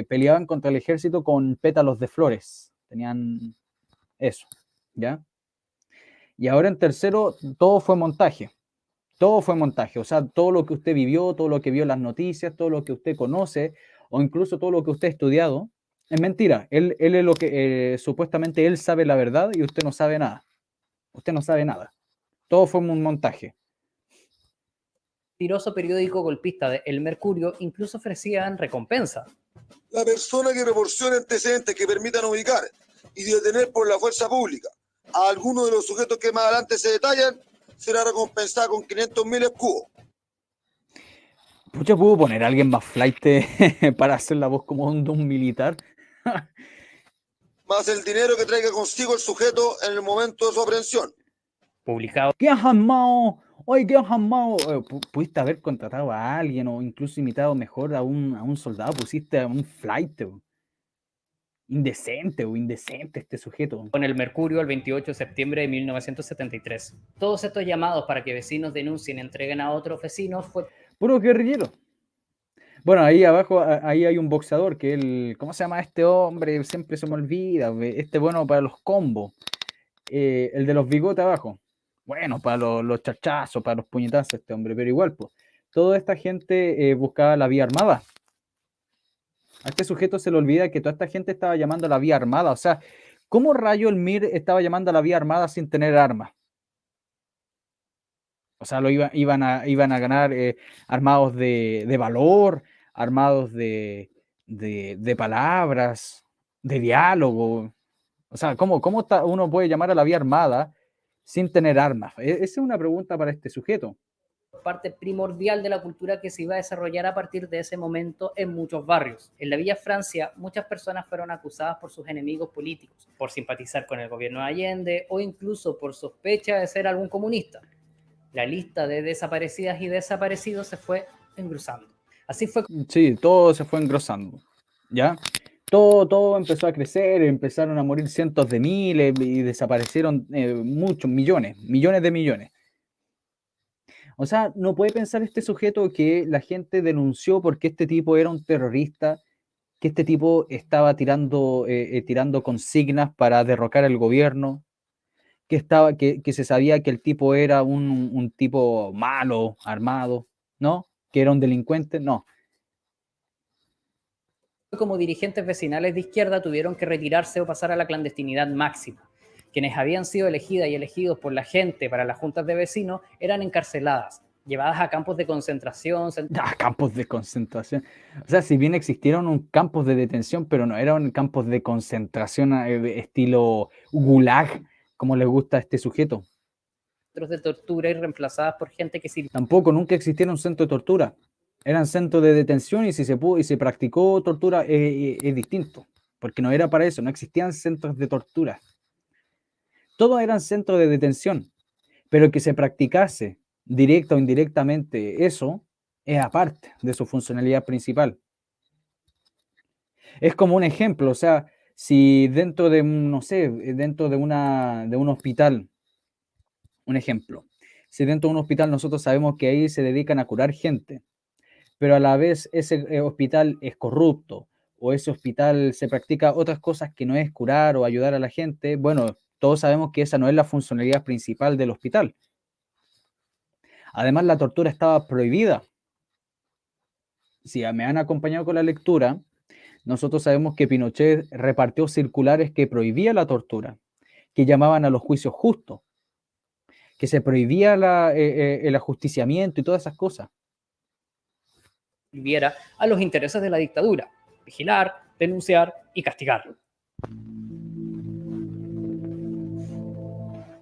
Peleaban contra el ejército con pétalos de flores. Tenían eso, ¿ya? Y ahora en tercero, todo fue montaje. Todo fue montaje. O sea, todo lo que usted vivió, todo lo que vio en las noticias, todo lo que usted conoce, o incluso todo lo que usted ha estudiado, es mentira. Él es lo que, supuestamente él sabe la verdad y usted no sabe nada. Usted no sabe nada. Todo fue un montaje. mentiroso periódico golpista de El Mercurio incluso ofrecían recompensa. La persona que proporcione antecedentes que permitan ubicar y detener por la fuerza pública a alguno de los sujetos que más adelante se detallan será recompensada con 500.000 escudos. Pucha, ¿puedo poner a alguien más flight para hacer la voz como de un militar? Más el dinero que traiga consigo el sujeto en el momento de su aprehensión. Publicado ¿Qué has armado? Oye, ¿qué has armado? Pudiste haber contratado a alguien o incluso imitado mejor a un soldado. Pusiste a un flight. Indecente este sujeto. con El Mercurio el 28 de septiembre de 1973. Todos estos llamados para que vecinos denuncien y entreguen a otros vecinos fue Puro guerrillero. Bueno, ahí abajo, ahí hay un boxeador que ¿cómo se llama este hombre? Siempre se me olvida. Este bueno para los combos. El de los bigotes abajo. Bueno, para los chachazos, para los puñetazos este hombre. Pero igual, pues, toda esta gente buscaba la vía armada. A este sujeto se le olvida que toda esta gente estaba llamando a la vía armada. O sea, ¿cómo rayo el MIR estaba llamando a la vía armada sin tener armas? O sea, iban a ganar armados de valor, armados de palabras, de diálogo. O sea, ¿cómo uno puede llamar a la vía armada sin tener armas? Esa es una pregunta para este sujeto. parte primordial de la cultura que se iba a desarrollar a partir de ese momento en muchos barrios. En la Villa Francia, muchas personas fueron acusadas por sus enemigos políticos, por simpatizar con el gobierno de Allende o incluso por sospecha de ser algún comunista. La lista de desaparecidas y desaparecidos se fue engrosando. Así fue. Sí, todo se fue engrosando, ¿ya? Todo empezó a crecer, empezaron a morir cientos de miles y desaparecieron muchos, millones de millones. O sea, no puede pensar este sujeto que la gente denunció porque este tipo era un terrorista, que este tipo estaba tirando consignas para derrocar al gobierno, que se sabía que el tipo era un tipo malo, armado, ¿no? Que era un delincuente, no. Como dirigentes vecinales de izquierda tuvieron que retirarse o pasar a la clandestinidad máxima. Quienes habían sido elegidas y elegidos por la gente para las juntas de vecinos eran encarceladas, llevadas a campos de concentración. Campos de concentración. O sea, si bien existieron campos de detención, pero no eran campos de concentración estilo gulag, como le gusta a este sujeto. Centros de tortura y reemplazadas por gente que sirvió. Tampoco, nunca existieron centros de tortura. Eran centros de detención y si se pudo y se practicó tortura es distinto, porque no era para eso, no existían centros de tortura. Todos eran centros de detención, pero que se practicase directa o indirectamente eso es aparte de su funcionalidad principal. Es como un ejemplo, o sea, si dentro de, no sé, dentro de un hospital, un ejemplo, si dentro de un hospital nosotros sabemos que ahí se dedican a curar gente, pero a la vez ese hospital es corrupto o ese hospital se practica otras cosas que no es curar o ayudar a la gente, bueno, todos sabemos que esa no es la funcionalidad principal del hospital. Además, la tortura estaba prohibida. Si me han acompañado con la lectura, nosotros sabemos que Pinochet repartió circulares que prohibían la tortura, que llamaban a los juicios justos, que se prohibía el ajusticiamiento y todas esas cosas. Sirviera a los intereses de la dictadura, vigilar, denunciar y castigar.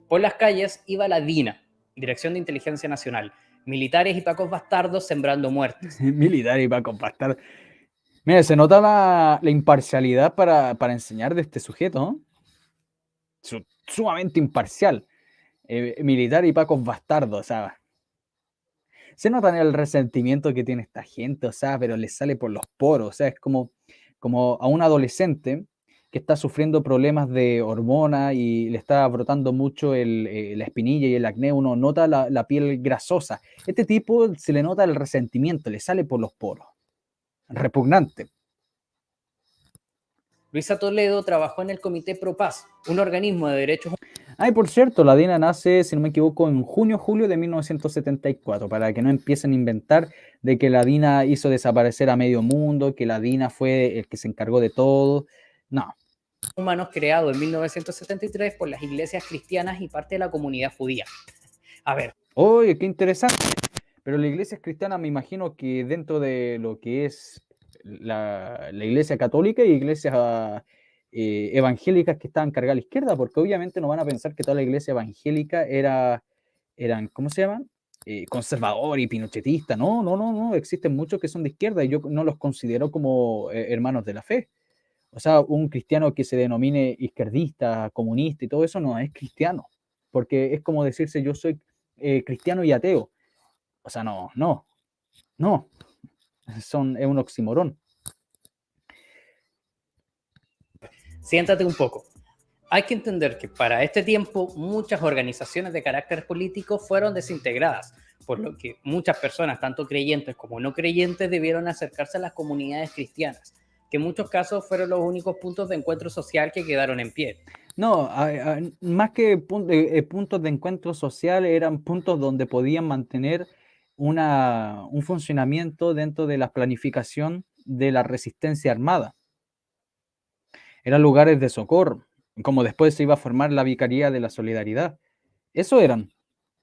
Por las calles iba la DINA, Dirección de Inteligencia Nacional, militares y pacos bastardos sembrando muertes. Militares y pacos bastardos. Mira, se nota la imparcialidad para enseñar de este sujeto, ¿no? Sumamente imparcial. Militar y pacos bastardos, o sea, se nota el resentimiento que tiene esta gente, o sea, pero le sale por los poros, o sea, es como a un adolescente que está sufriendo problemas de hormonas y le está brotando mucho la espinilla y el acné, uno nota la piel grasosa. Este tipo se le nota el resentimiento, le sale por los poros. Repugnante. Luisa Toledo trabajó en el Comité Pro Paz, un organismo de derechos humanos. Ay, por cierto, la DINA nace, si no me equivoco, en julio de 1974, para que no empiecen a inventar de que la DINA hizo desaparecer a medio mundo, que la DINA fue el que se encargó de todo. No. Humanos creado en 1973 por las iglesias cristianas y parte de la comunidad judía. A ver. Oye, qué interesante. pero la iglesia es cristiana, me imagino que dentro de lo que es la iglesia católica y iglesias evangélicas que estaban cargadas a la izquierda, porque obviamente no van a pensar que toda la iglesia evangélica eran, ¿cómo se llaman? Conservador y pinochetista. No, no, no, no, existen muchos que son de izquierda y yo no los considero como hermanos de la fe. O sea, un cristiano que se denomine izquierdista, comunista y todo eso no es cristiano, porque es como decirse yo soy cristiano y ateo. O sea, no, no, no, es un oxímoron. Siéntate un poco. Hay que entender que para este tiempo muchas organizaciones de carácter político fueron desintegradas, por lo que muchas personas, tanto creyentes como no creyentes, debieron acercarse a las comunidades cristianas, que en muchos casos fueron los únicos puntos de encuentro social que quedaron en pie. No, más que puntos de encuentro social, eran puntos donde podían mantener un funcionamiento dentro de la planificación de la resistencia armada. Eran lugares de socorro, como después se iba a formar la Vicaría de la Solidaridad. Eso eran.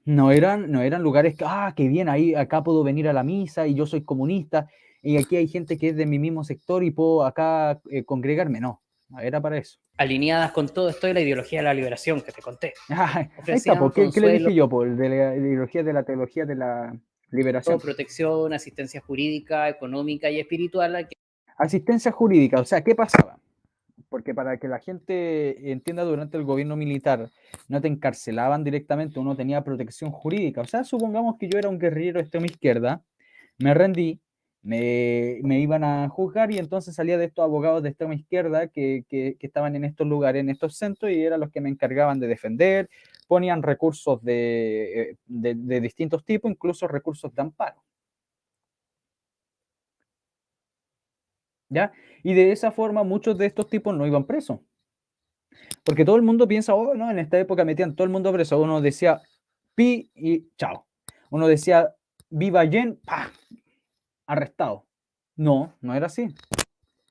No eran lugares que, qué bien, ahí acá puedo venir a la misa y yo soy comunista y aquí hay gente que es de mi mismo sector y puedo acá congregarme. No era para eso. Alineadas con todo esto de la ideología de la liberación que te conté. Ahí está, ¿qué le dije yo? De la ideología de la teología de la liberación. Protección, asistencia jurídica, económica y espiritual. Asistencia jurídica, o sea, ¿qué pasaba? Porque para que la gente entienda, durante el gobierno militar no te encarcelaban directamente, uno tenía protección jurídica. O sea, supongamos que yo era un guerrillero de extrema izquierda, me rendí, me iban a juzgar y entonces salía de estos abogados de extrema izquierda que estaban en estos lugares, en estos centros, y eran los que me encargaban de defender, ponían recursos de distintos tipos, incluso recursos de amparo. ¿Ya? Y de esa forma muchos de estos tipos no iban presos. Porque todo el mundo piensa, oh, no, en esta época metían todo el mundo preso. Uno decía, pi y chao. Uno decía, viva Yen, ¡pah! Arrestado. No, no era así.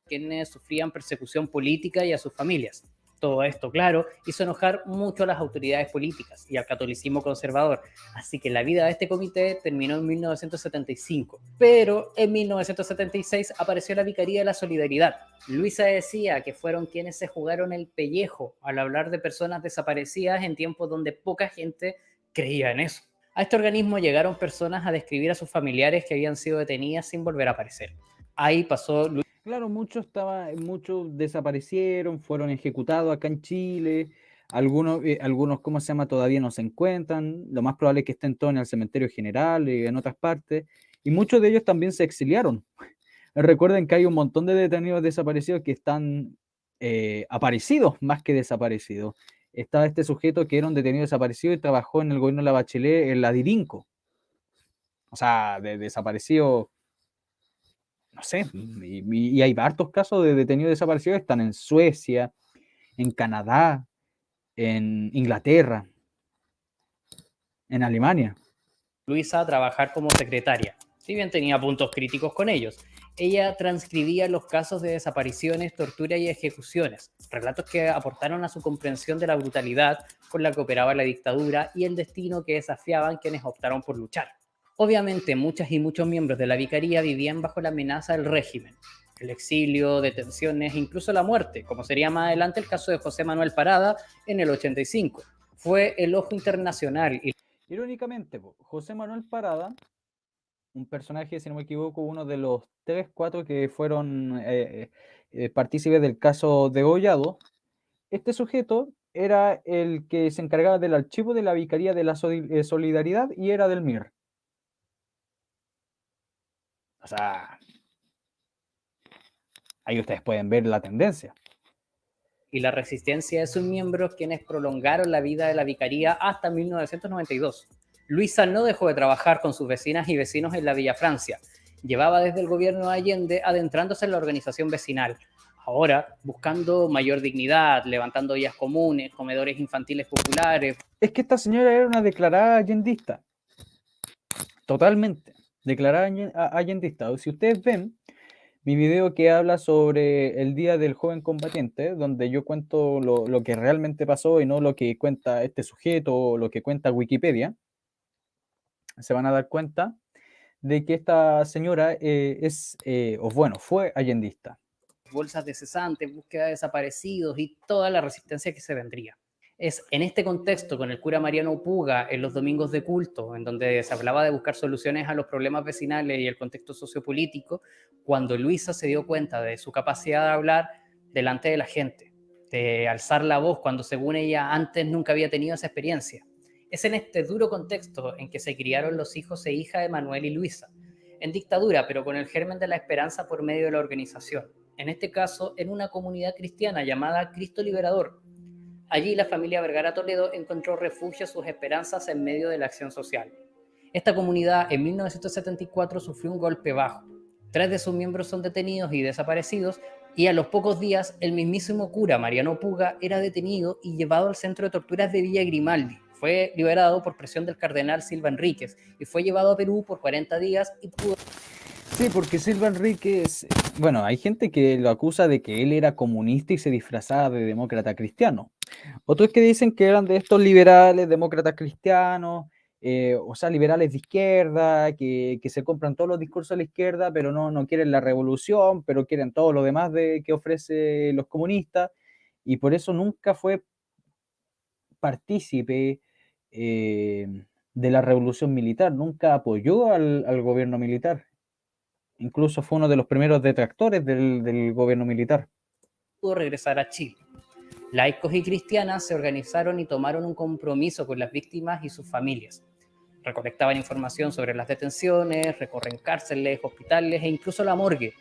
Quienes sufrían persecución política y a sus familias. Todo esto, claro, hizo enojar mucho a las autoridades políticas y al catolicismo conservador, así que la vida de este comité terminó en 1975. Pero en 1976 apareció la Vicaría de la Solidaridad. Luisa decía que fueron quienes se jugaron el pellejo al hablar de personas desaparecidas en tiempos donde poca gente creía en eso. A este organismo llegaron personas a describir a sus familiares que habían sido detenidas sin volver a aparecer. Ahí pasó Luisa. Claro, muchos desaparecieron, fueron ejecutados acá en Chile, algunos, ¿cómo se llama?, todavía no se encuentran, lo más probable es que estén todos en el cementerio general y en otras partes, y muchos de ellos también se exiliaron. Recuerden que hay un montón de detenidos desaparecidos que están aparecidos más que desaparecidos. Estaba este sujeto que era un detenido desaparecido y trabajó en el gobierno de la Bachelet en la Dirinco. O sea, desaparecido... No sé, y hay hartos casos de detenidos desaparecidos que están en Suecia, en Canadá, en Inglaterra, en Alemania. Luisa a trabajar como secretaria, si bien tenía puntos críticos con ellos. Ella transcribía los casos de desapariciones, tortura y ejecuciones, relatos que aportaron a su comprensión de la brutalidad con la que operaba la dictadura y el destino que desafiaban quienes optaron por luchar. Obviamente, muchas y muchos miembros de la vicaría vivían bajo la amenaza del régimen, el exilio, detenciones e incluso la muerte, como sería más adelante el caso de José Manuel Parada en el 85. Fue el ojo internacional. Irónicamente, José Manuel Parada, un personaje, si no me equivoco, uno de los 3, 4 que fueron partícipes del caso de Degollado, este sujeto era el que se encargaba del archivo de la Vicaría de la Solidaridad y era del MIR. O sea, ahí ustedes pueden ver la tendencia. Y la resistencia de sus miembros, quienes prolongaron la vida de la vicaría hasta 1992. Luisa no dejó de trabajar con sus vecinas y vecinos en la Villa Francia. Llevaba desde el gobierno de Allende adentrándose en la organización vecinal. Ahora, buscando mayor dignidad, levantando ollas comunes, comedores infantiles populares. Es que esta señora era una declarada allendista. Totalmente. Declarada allendista. Si ustedes ven mi video que habla sobre el Día del Joven Combatiente, donde yo cuento lo que realmente pasó y no lo que cuenta este sujeto o lo que cuenta Wikipedia, se van a dar cuenta de que esta señora fue allendista. Bolsas de cesantes, búsqueda de desaparecidos y toda la resistencia que se vendría. Es en este contexto, con el cura Mariano Puga, en los domingos de culto, en donde se hablaba de buscar soluciones a los problemas vecinales y el contexto sociopolítico, cuando Luisa se dio cuenta de su capacidad de hablar delante de la gente, de alzar la voz cuando según ella antes nunca había tenido esa experiencia. Es en este duro contexto en que se criaron los hijos e hijas de Manuel y Luisa, en dictadura, pero con el germen de la esperanza por medio de la organización. En este caso, en una comunidad cristiana llamada Cristo Liberador. Allí la familia Vergara Toledo encontró refugio a sus esperanzas en medio de la acción social. Esta comunidad en 1974 sufrió un golpe bajo. 3 de sus miembros son detenidos y desaparecidos, y a los pocos días el mismísimo cura Mariano Puga era detenido y llevado al centro de torturas de Villa Grimaldi. Fue liberado por presión del cardenal Silva Enríquez y fue llevado a Perú por 40 días y pudo... Sí, porque Silva Enríquez, bueno, hay gente que lo acusa de que él era comunista y se disfrazaba de demócrata cristiano. Otros que dicen que eran de estos liberales, demócratas cristianos, o sea, liberales de izquierda, que se compran todos los discursos de la izquierda, pero no quieren la revolución, pero quieren todo lo demás que ofrece los comunistas, y por eso nunca fue partícipe de la revolución militar, nunca apoyó al gobierno militar. Incluso fue uno de los primeros detractores del gobierno militar. Pudo regresar a Chile. Laicos y cristianas se organizaron y tomaron un compromiso con las víctimas y sus familias. Recolectaban información sobre las detenciones, recorren cárceles, hospitales e incluso la morgue.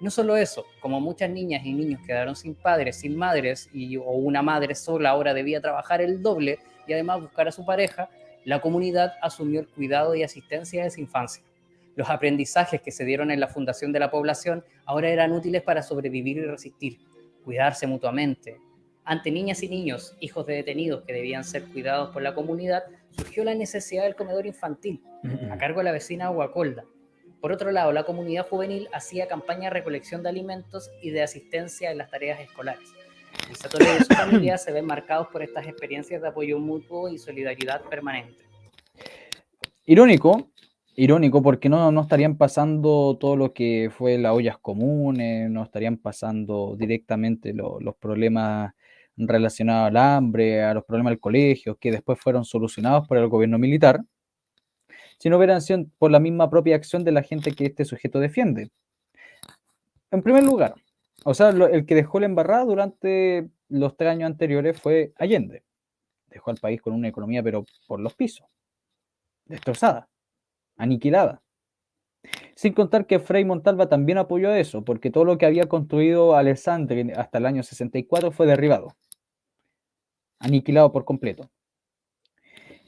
No solo eso, como muchas niñas y niños quedaron sin padres, sin madres, o una madre sola ahora debía trabajar el doble y además buscar a su pareja, la comunidad asumió el cuidado y asistencia de esa infancia. Los aprendizajes que se dieron en la fundación de la población ahora eran útiles para sobrevivir y resistir, cuidarse mutuamente. Ante niñas y niños, hijos de detenidos que debían ser cuidados por la comunidad, surgió la necesidad del comedor infantil, a cargo de la vecina Guacolda. Por otro lado, la comunidad juvenil hacía campañas de recolección de alimentos y de asistencia en las tareas escolares. Luisa Toledo y su familia se ven marcados por estas experiencias de apoyo mutuo y solidaridad permanente. Irónico, porque no estarían pasando todo lo que fue las ollas comunes, no estarían pasando directamente los problemas relacionados al hambre, a los problemas del colegio, que después fueron solucionados por el gobierno militar, si no hubieran sido por la misma propia acción de la gente que este sujeto defiende. En primer lugar, o sea, el que dejó la embarrada durante los 3 años anteriores fue Allende. Dejó al país con una economía, pero por los pisos, destrozada, aniquilada. Sin contar que Frei Montalva también apoyó eso, porque todo lo que había construido Alessandri hasta el año 64 fue derribado, aniquilado por completo.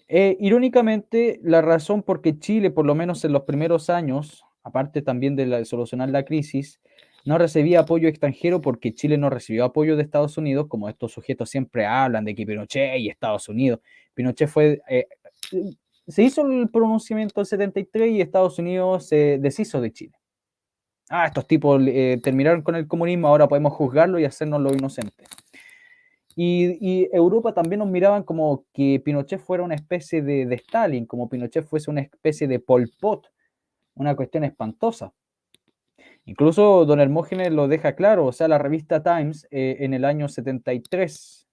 Irónicamente, la razón por que Chile, por lo menos en los primeros años, aparte también de solucionar la crisis, no recibía apoyo extranjero porque Chile no recibió apoyo de Estados Unidos, como estos sujetos siempre hablan de que Pinochet y Estados Unidos. Pinochet se hizo el pronunciamiento del 73 y Estados Unidos se deshizo de Chile. Estos tipos terminaron con el comunismo, ahora podemos juzgarlo y hacernos los inocentes. Y Europa también nos miraban como que Pinochet fuera una especie de Stalin, como Pinochet fuese una especie de Pol Pot, una cuestión espantosa. Incluso don Hermógenes lo deja claro, o sea, la revista Times en el año 73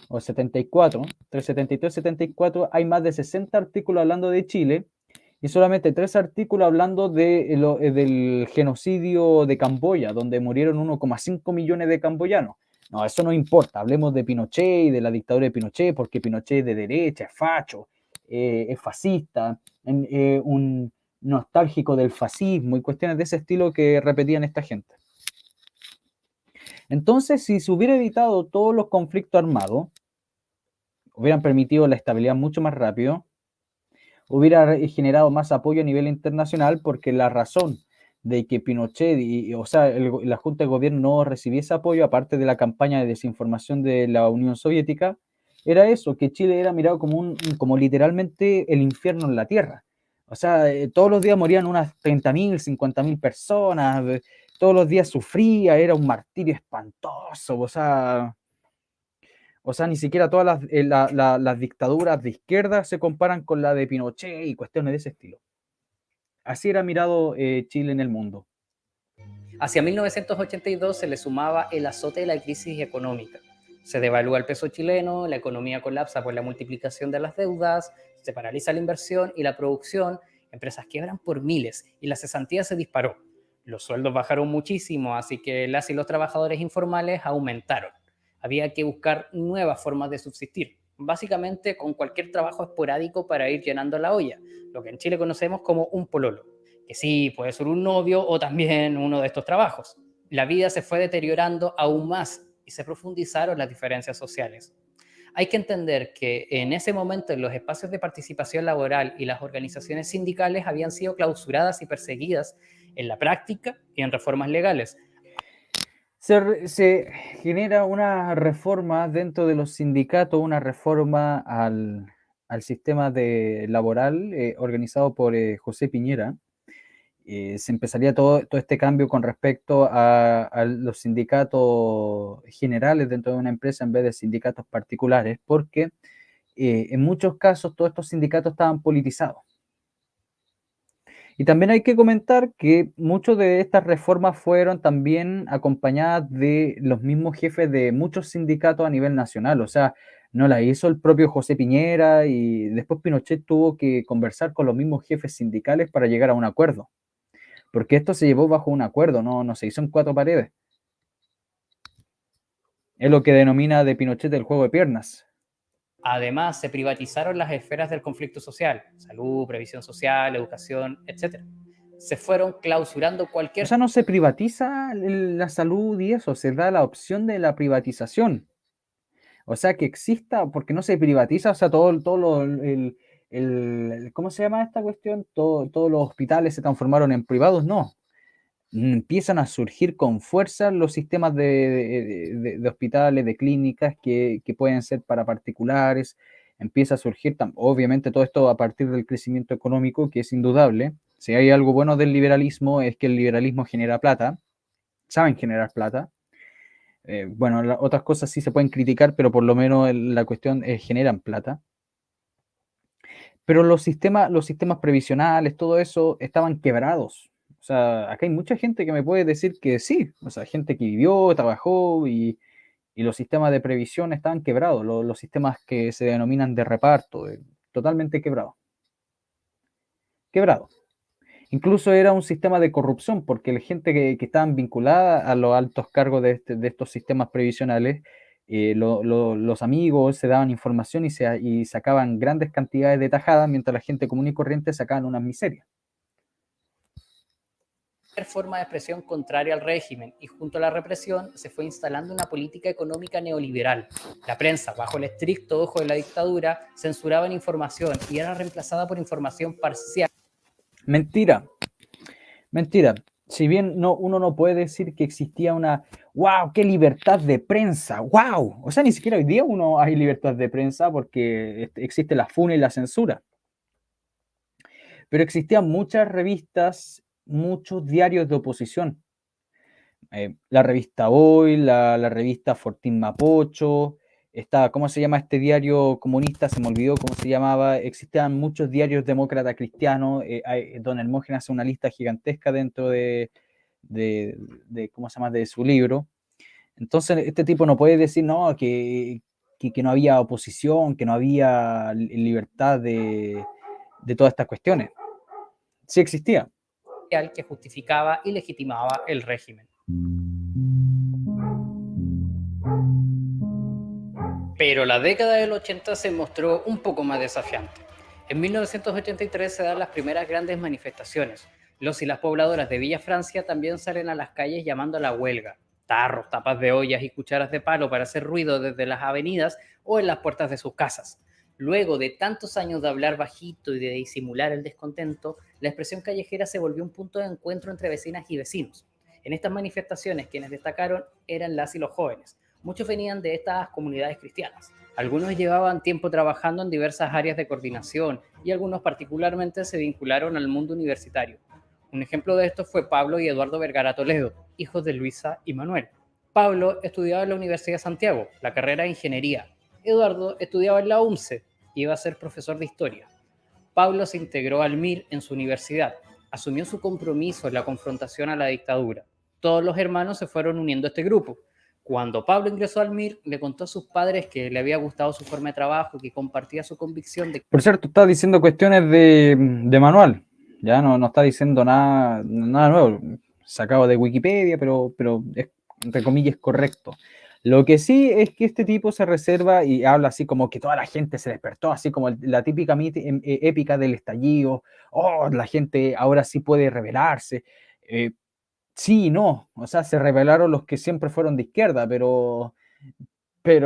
o 74, entre 73 y 74, hay más de 60 artículos hablando de Chile y solamente 3 artículos hablando del genocidio de Camboya, donde murieron 1,5 millones de camboyanos. No, eso no importa, hablemos de Pinochet y de la dictadura de Pinochet, porque Pinochet es de derecha, es facho, es fascista, un nostálgico del fascismo y cuestiones de ese estilo que repetían esta gente. Entonces, si se hubiera evitado todos los conflictos armados, hubieran permitido la estabilidad mucho más rápido, hubiera generado más apoyo a nivel internacional, porque la razón de que Pinochet, la Junta de Gobierno no recibiese apoyo, aparte de la campaña de desinformación de la Unión Soviética, era eso, que Chile era mirado como literalmente el infierno en la tierra. O sea, todos los días morían unas 30.000, 50.000 personas, todos los días sufría, era un martirio espantoso, o sea, ni siquiera todas las dictaduras de izquierda se comparan con la de Pinochet y cuestiones de ese estilo. así era mirado Chile en el mundo. Hacia 1982 se le sumaba el azote de la crisis económica. Se devalúa el peso chileno, la economía colapsa por la multiplicación de las deudas, se paraliza la inversión y la producción, empresas quiebran por miles y la cesantía se disparó. Los sueldos bajaron muchísimo, así que las y los trabajadores informales aumentaron. Había que buscar nuevas formas de subsistir, básicamente con cualquier trabajo esporádico para ir llenando la olla, lo que en Chile conocemos como un pololo, que sí, puede ser un novio o también uno de estos trabajos. La vida se fue deteriorando aún más y se profundizaron las diferencias sociales. Hay que entender que en ese momento los espacios de participación laboral y las organizaciones sindicales habían sido clausuradas y perseguidas en la práctica y en reformas legales. Se genera una reforma dentro de los sindicatos, una reforma al sistema laboral organizado por José Piñera. Se empezaría todo este cambio con respecto a los sindicatos generales dentro de una empresa en vez de sindicatos particulares, porque en muchos casos todos estos sindicatos estaban politizados. Y también hay que comentar que muchas de estas reformas fueron también acompañadas de los mismos jefes de muchos sindicatos a nivel nacional, o sea, no la hizo el propio José Piñera y después Pinochet tuvo que conversar con los mismos jefes sindicales para llegar a un acuerdo. Porque esto se llevó bajo un acuerdo, no se hizo en cuatro paredes. Es lo que denomina de Pinochet el juego de piernas. Además, se privatizaron las esferas del conflicto social, salud, previsión social, educación, etc. Se fueron clausurando cualquier... O sea, no se privatiza la salud y eso, se da la opción de la privatización. O sea, que exista, porque no se privatiza, o sea, ¿cómo se llama esta cuestión? Todos los hospitales se transformaron en privados, no. Empiezan a surgir con fuerza los sistemas de hospitales, de clínicas que pueden ser para particulares. Empieza a surgir, obviamente, todo esto a partir del crecimiento económico, que es indudable. Si hay algo bueno del liberalismo, es que el liberalismo genera plata, saben generar plata. Bueno, otras cosas sí se pueden criticar, pero por lo menos la cuestión es generan plata. Pero los sistemas previsionales, todo eso, estaban quebrados. O sea, acá hay mucha gente que me puede decir que sí. O sea, gente que vivió, trabajó y los sistemas de previsión estaban quebrados. Los sistemas que se denominan de reparto, totalmente quebrados. Quebrados. Incluso era un sistema de corrupción, porque la gente que estaban vinculada a los altos cargos de estos sistemas previsionales, los amigos se daban información y sacaban grandes cantidades de tajadas, mientras la gente común y corriente sacaban unas miserias. Forma de expresión contraria al régimen y junto a la represión se fue instalando una política económica neoliberal. La prensa, bajo el estricto ojo de la dictadura, censuraba información y era reemplazada por información parcial. Mentira. Si bien uno no puede decir que existía una ¡wow! ¡Qué libertad de prensa! ¡Wow! O sea, ni siquiera hoy día hay libertad de prensa porque existe la funa y la censura. Pero existían muchas revistas, muchos diarios de oposición. La revista Hoy, la revista Fortín Mapocho, ¿cómo se llama este diario comunista? Se me olvidó cómo se llamaba. Existían muchos diarios demócratas cristianos. Don Hermógenes hace una lista gigantesca dentro ¿cómo se llama? De su libro. Entonces, este tipo no puede decir, no, que no había oposición, que no había libertad de todas estas cuestiones. Sí existía. Que justificaba y legitimaba el régimen. Pero la década del 80 se mostró un poco más desafiante. En 1983 se dan las primeras grandes manifestaciones. Los y las pobladoras de Villa Francia también salen a las calles llamando a la huelga. Tarros, tapas de ollas y cucharas de palo para hacer ruido desde las avenidas o en las puertas de sus casas. Luego de tantos años de hablar bajito y de disimular el descontento, la expresión callejera se volvió un punto de encuentro entre vecinas y vecinos. En estas manifestaciones, quienes destacaron eran las y los jóvenes. Muchos venían de estas comunidades cristianas. Algunos llevaban tiempo trabajando en diversas áreas de coordinación y algunos particularmente se vincularon al mundo universitario. Un ejemplo de esto fue Pablo y Eduardo Vergara Toledo, hijos de Luisa y Manuel. Pablo estudiaba en la Universidad de Santiago, la carrera de Ingeniería. Eduardo estudiaba en la UMCE y iba a ser profesor de Historia. Pablo se integró al MIR en su universidad. asumió su compromiso en la confrontación a la dictadura. Todos los hermanos se fueron uniendo a este grupo. Cuando Pablo ingresó al MIR, le contó a sus padres que le había gustado su forma de trabajo, que compartía su convicción de... Por cierto, está diciendo cuestiones de manual, ya no está diciendo nada nuevo, sacado de Wikipedia, pero es, entre comillas, correcto. Lo que sí es que este tipo se reserva y habla así como que toda la gente se despertó, así como la típica épica del estallido, oh, la gente ahora sí puede rebelarse. Sí y no, o sea, se rebelaron los que siempre fueron de izquierda, pero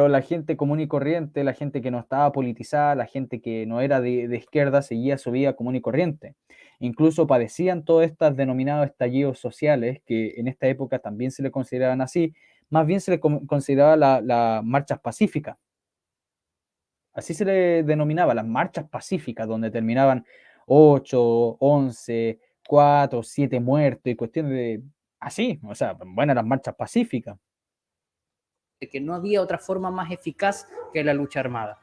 la gente común y corriente, la gente que no estaba politizada, la gente que no era de izquierda, seguía su vida común y corriente. Incluso padecían todos estos denominados estallidos sociales, que en esta época también se le consideraban así, más bien se le consideraba las marchas pacíficas. Así se le denominaba, las marchas pacíficas, donde terminaban 8, 11, 4, 7 muertos y cuestiones de... Así, o sea, bueno, las marchas pacíficas. que no había otra forma más eficaz que la lucha armada.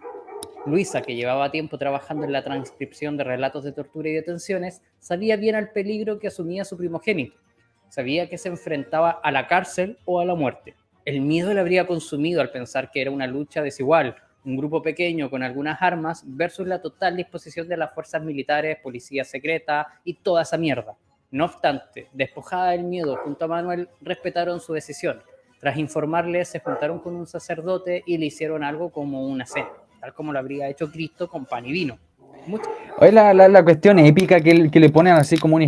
Luisa, que llevaba tiempo trabajando en la transcripción de relatos de tortura y detenciones, sabía bien el peligro que asumía su primogénito. Sabía que se enfrentaba a la cárcel o a la muerte. El miedo le habría consumido al pensar que era una lucha desigual, un grupo pequeño con algunas armas versus la total disposición de las fuerzas militares, policía secreta y toda esa mierda. No obstante, despojada del miedo junto a Manuel, respetaron su decisión. Tras informarle, se juntaron con un sacerdote y le hicieron algo como una cena, tal como lo habría hecho Cristo con pan y vino. Oye, la cuestión épica que le ponen así como una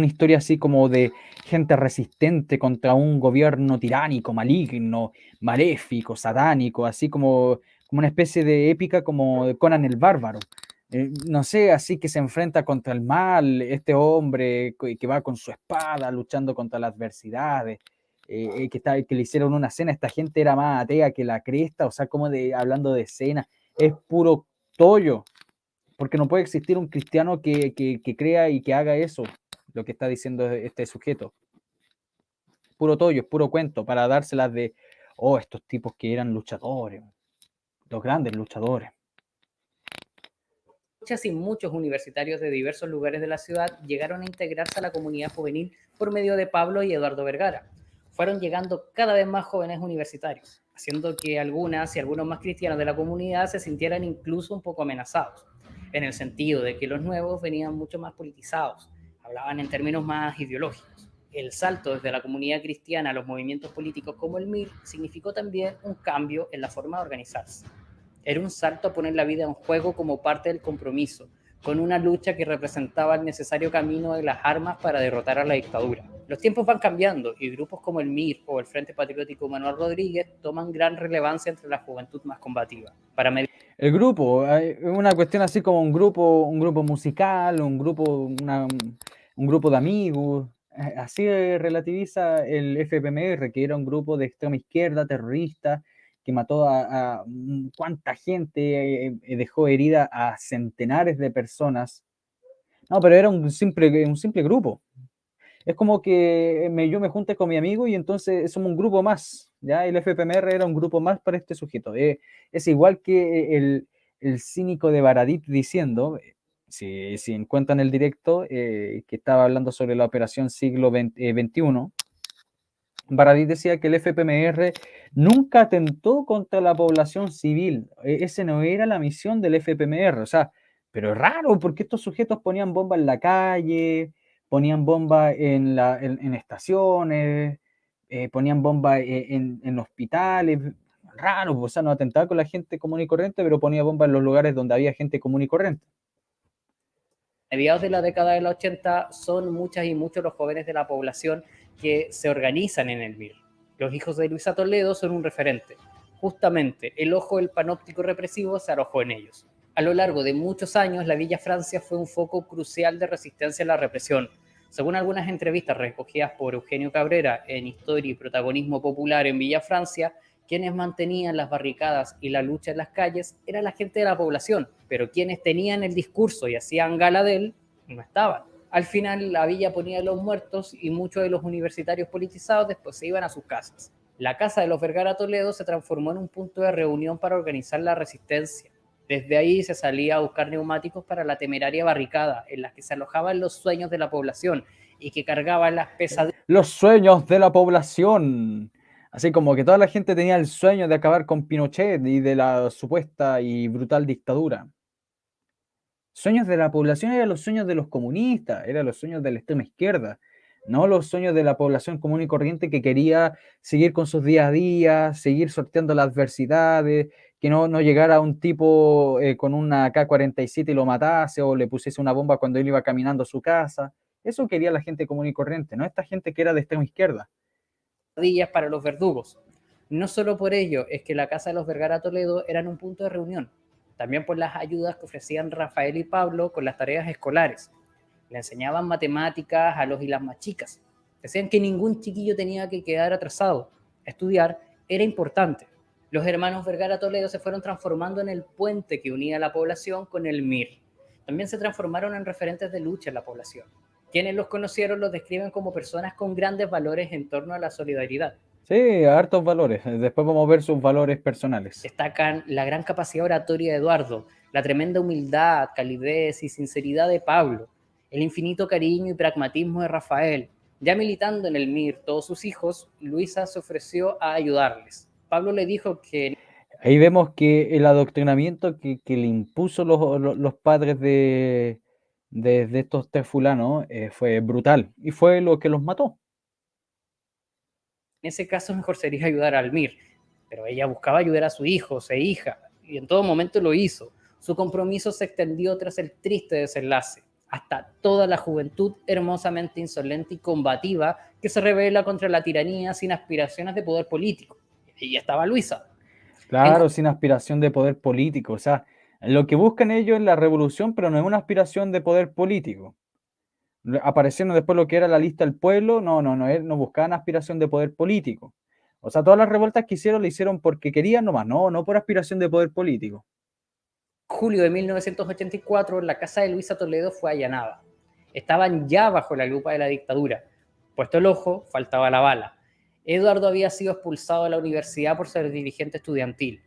historia así como de gente resistente contra un gobierno tiránico, maligno, maléfico, satánico, así como una especie de épica como de Conan el Bárbaro. No sé, así que se enfrenta contra el mal, este hombre que va con su espada luchando contra las adversidades. Que le hicieron una cena, esta gente era más atea que la cresta, o sea, como hablando de cena, es puro tollo, porque no puede existir un cristiano que crea y que haga eso, lo que está diciendo este sujeto. Puro tollo, es puro cuento, para dárselas de, oh, estos tipos que eran luchadores, los grandes luchadores. Muchas y muchos universitarios de diversos lugares de la ciudad llegaron a integrarse a la comunidad juvenil por medio de Pablo y Eduardo Vergara. Fueron llegando cada vez más jóvenes universitarios, haciendo que algunas y algunos más cristianos de la comunidad se sintieran incluso un poco amenazados, en el sentido de que los nuevos venían mucho más politizados, hablaban en términos más ideológicos. El salto desde la comunidad cristiana a los movimientos políticos como el MIR significó también un cambio en la forma de organizarse. Era un salto a poner la vida en juego como parte del compromiso, con una lucha que representaba el necesario camino de las armas para derrotar a la dictadura. Los tiempos van cambiando y grupos como el MIR o el Frente Patriótico Manuel Rodríguez toman gran relevancia entre la juventud más combativa. El grupo, es una cuestión así como un grupo musical, un grupo de amigos. Así relativiza el FPMR, que era un grupo de extrema izquierda, terrorista, que mató a cuánta gente, dejó herida a centenares de personas. No, pero era un simple grupo. Es como que yo me junte con mi amigo y entonces somos un grupo más, ¿ya? El FPMR era un grupo más para este sujeto. Es igual que el cínico de Baradit diciendo, si encuentran el directo, que estaba hablando sobre la operación siglo XXI, Baradit decía que el FPMR nunca atentó contra la población civil. Esa no era la misión del FPMR. O sea, pero es raro porque estos sujetos ponían bombas en la calle, ponían bombas en estaciones, ponían bombas en hospitales. Raro, o sea, no atentaba con la gente común y corriente, pero ponía bombas en los lugares donde había gente común y corriente. A mediados de la década de los 80 son muchas y muchos los jóvenes de la población que se organizan en el MIR. Los hijos de Luisa Toledo son un referente. Justamente, el ojo del panóptico represivo se alojó en ellos. A lo largo de muchos años, la Villa Francia fue un foco crucial de resistencia a la represión. Según algunas entrevistas recogidas por Eugenio Cabrera en Historia y Protagonismo Popular en Villa Francia, quienes mantenían las barricadas y la lucha en las calles era la gente de la población, pero quienes tenían el discurso y hacían gala de él no estaban. Al final, la villa ponía a los muertos y muchos de los universitarios politizados después se iban a sus casas. La casa de los Vergara Toledo se transformó en un punto de reunión para organizar la resistencia. Desde ahí se salía a buscar neumáticos para la temeraria barricada, en las que se alojaban los sueños de la población y que cargaban las pesadillas. Los sueños de la población. Así como que toda la gente tenía el sueño de acabar con Pinochet y de la supuesta y brutal dictadura. Sueños de la población eran los sueños de los comunistas, eran los sueños de la extrema izquierda, no los sueños de la población común y corriente que quería seguir con sus día a día, seguir sorteando las adversidades, que no llegara un tipo con una K-47 y lo matase o le pusiese una bomba cuando él iba caminando a su casa. Eso quería la gente común y corriente, no esta gente que era de extrema izquierda. Para los verdugos. No solo por ello es que la casa de los Vergara Toledo eran un punto de reunión, también por las ayudas que ofrecían Rafael y Pablo con las tareas escolares. Le enseñaban matemáticas a los y las más chicas. Decían que ningún chiquillo tenía que quedar atrasado. Estudiar era importante. Los hermanos Vergara Toledo se fueron transformando en el puente que unía a la población con el MIR. También se transformaron en referentes de lucha en la población. Quienes los conocieron los describen como personas con grandes valores en torno a la solidaridad. Sí, hartos valores. Después vamos a ver sus valores personales. Destacan la gran capacidad oratoria de Eduardo, la tremenda humildad, calidez y sinceridad de Pablo, el infinito cariño y pragmatismo de Rafael. Ya militando en el MIR todos sus hijos, Luisa se ofreció a ayudarles. Pablo le dijo que... Ahí vemos que el adoctrinamiento que le impuso los padres de estos tres fulanos fue brutal y fue lo que los mató. En ese caso mejor sería ayudar al MIR, pero ella buscaba ayudar a su hijo e hija, y en todo momento lo hizo. Su compromiso se extendió tras el triste desenlace, hasta toda la juventud hermosamente insolente y combativa que se rebela contra la tiranía sin aspiraciones de poder político. Y estaba Luisa. Claro, sin aspiración de poder político. O sea, lo que buscan ellos es la revolución, pero no es una aspiración de poder político. Apareciendo después lo que era la lista del pueblo, no buscaban aspiración de poder político. O sea, todas las revueltas que hicieron, le hicieron porque querían nomás, no por aspiración de poder político. Julio de 1984, la casa de Luisa Toledo fue allanada. Estaban ya bajo la lupa de la dictadura. Puesto el ojo, faltaba la bala. Eduardo había sido expulsado de la universidad por ser dirigente estudiantil.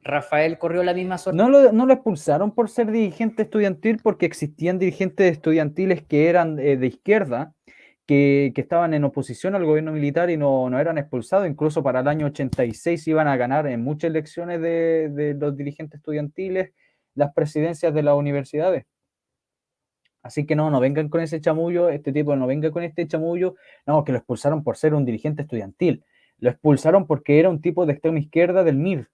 Rafael corrió la misma suerte. No lo expulsaron por ser dirigente estudiantil porque existían dirigentes estudiantiles que eran de izquierda, que estaban en oposición al gobierno militar y no eran expulsados. Incluso para el año 86 iban a ganar en muchas elecciones de los dirigentes estudiantiles las presidencias de las universidades. Así que no vengan con ese chamullo, este tipo no venga con este chamullo, no, que lo expulsaron por ser un dirigente estudiantil. Lo expulsaron porque era un tipo de extrema izquierda del MIR.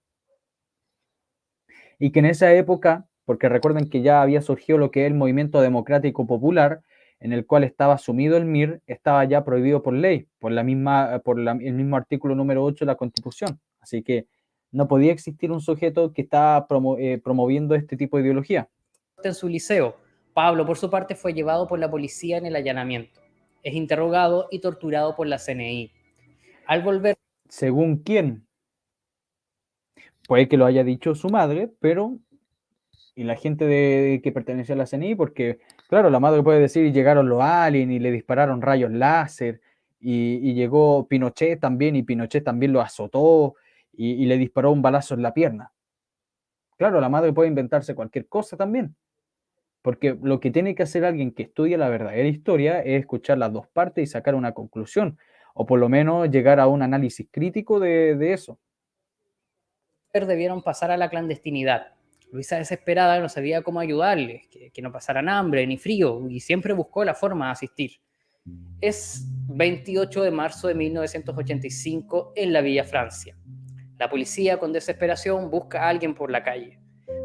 Y que en esa época, porque recuerden que ya había surgido lo que es el Movimiento Democrático Popular, en el cual estaba sumido el MIR, estaba ya prohibido por ley, el mismo artículo número 8 de la Constitución. Así que no podía existir un sujeto que estaba promoviendo este tipo de ideología. En su liceo, Pablo, por su parte, fue llevado por la policía en el allanamiento. Es interrogado y torturado por la CNI. Al volver... ¿Según quién? Puede que lo haya dicho su madre, pero... Y la gente que pertenecía a la CNI, porque, claro, la madre puede decir, llegaron los aliens y le dispararon rayos láser, y llegó Pinochet también, y Pinochet también lo azotó, y le disparó un balazo en la pierna. Claro, la madre puede inventarse cualquier cosa también. Porque lo que tiene que hacer alguien que estudia la verdadera historia es escuchar las dos partes y sacar una conclusión, o por lo menos llegar a un análisis crítico de eso. Debieron pasar a la clandestinidad. Luisa, desesperada, no sabía cómo ayudarles, que no pasaran hambre ni frío, y siempre buscó la forma de asistir. Es 28 de marzo de 1985 en la Villa Francia. La policía, con desesperación, busca a alguien por la calle.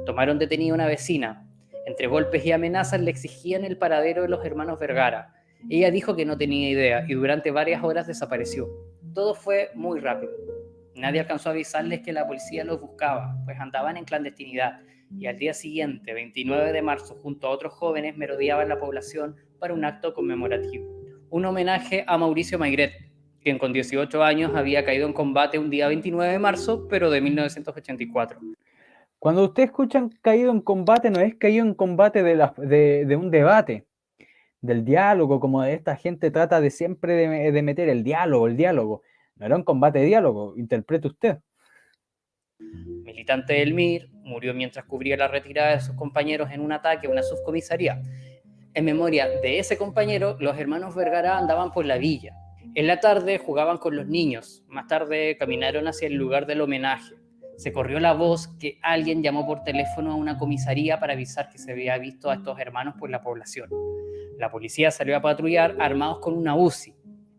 Tomaron detenida a una vecina. Entre golpes y amenazas le exigían el paradero de los hermanos Vergara. Ella dijo que no tenía idea y durante varias horas desapareció. Todo fue muy rápido. Nadie alcanzó a avisarles que la policía los buscaba, pues andaban en clandestinidad, y al día siguiente, 29 de marzo, junto a otros jóvenes, merodeaban la población para un acto conmemorativo. Un homenaje a Mauricio Maigret, quien con 18 años había caído en combate un día 29 de marzo, pero de 1984. Cuando ustedes escuchan caído en combate, no es caído en combate de un debate, del diálogo, como esta gente trata de siempre de meter el diálogo. No era un combate de diálogo, interprete usted. Militante del MIR, murió mientras cubría la retirada de sus compañeros en un ataque a una subcomisaría. En memoria de ese compañero, los hermanos Vergara andaban por la villa. En la tarde jugaban con los niños. Más tarde caminaron hacia el lugar del homenaje. Se corrió la voz que alguien llamó por teléfono a una comisaría para avisar que se había visto a estos hermanos por la población. La policía salió a patrullar armados con una UCI.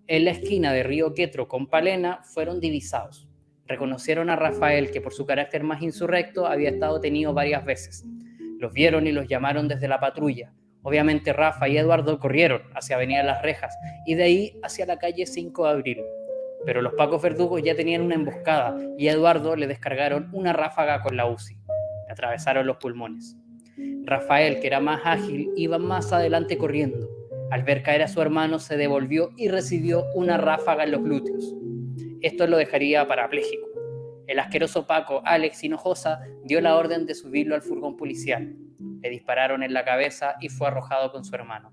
En la esquina de Río Quetro con Palena fueron divisados. Reconocieron a Rafael, que por su carácter más insurrecto había estado detenido varias veces. Los vieron y los llamaron desde la patrulla. Obviamente Rafa y Eduardo corrieron hacia Avenida Las Rejas y de ahí hacia la calle 5 de Abril. Pero los pacos verdugos ya tenían una emboscada y a Eduardo le descargaron una ráfaga con la UCI. Le atravesaron los pulmones. Rafael, que era más ágil, iba más adelante corriendo. Al ver caer a su hermano, se devolvió y recibió una ráfaga en los glúteos. Esto lo dejaría parapléjico. El asqueroso Paco, Alex Hinojosa, dio la orden de subirlo al furgón policial. Le dispararon en la cabeza y fue arrojado con su hermano.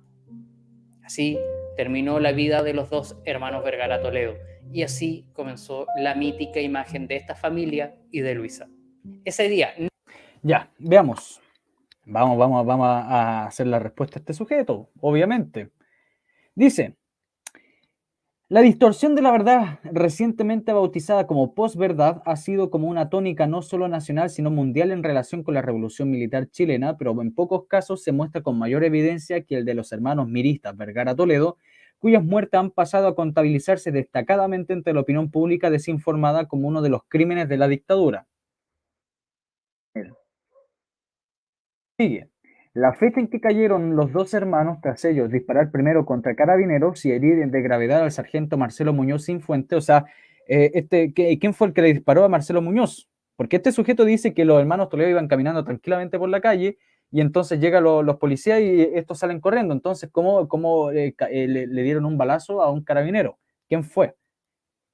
Así terminó la vida de los dos hermanos Vergara Toledo, y así comenzó la mítica imagen de esta familia y de Luisa. Ese día... Ya, veamos. Vamos a hacer la respuesta a este sujeto, obviamente. Dice: la distorsión de la verdad, recientemente bautizada como posverdad, ha sido como una tónica no solo nacional, sino mundial en relación con la revolución militar chilena, pero en pocos casos se muestra con mayor evidencia que el de los hermanos miristas Vergara Toledo, cuyas muertes han pasado a contabilizarse destacadamente entre la opinión pública desinformada como uno de los crímenes de la dictadura. Sigue. La fecha en que cayeron los dos hermanos, tras ellos disparar primero contra carabineros y herir de gravedad al sargento Marcelo Muñoz Cifuentes, o sea, ¿quién fue el que le disparó a Marcelo Muñoz? Porque este sujeto dice que los hermanos Toledo iban caminando tranquilamente por la calle y entonces llegan los policías y estos salen corriendo. Entonces, ¿cómo le dieron un balazo a un carabinero? ¿Quién fue?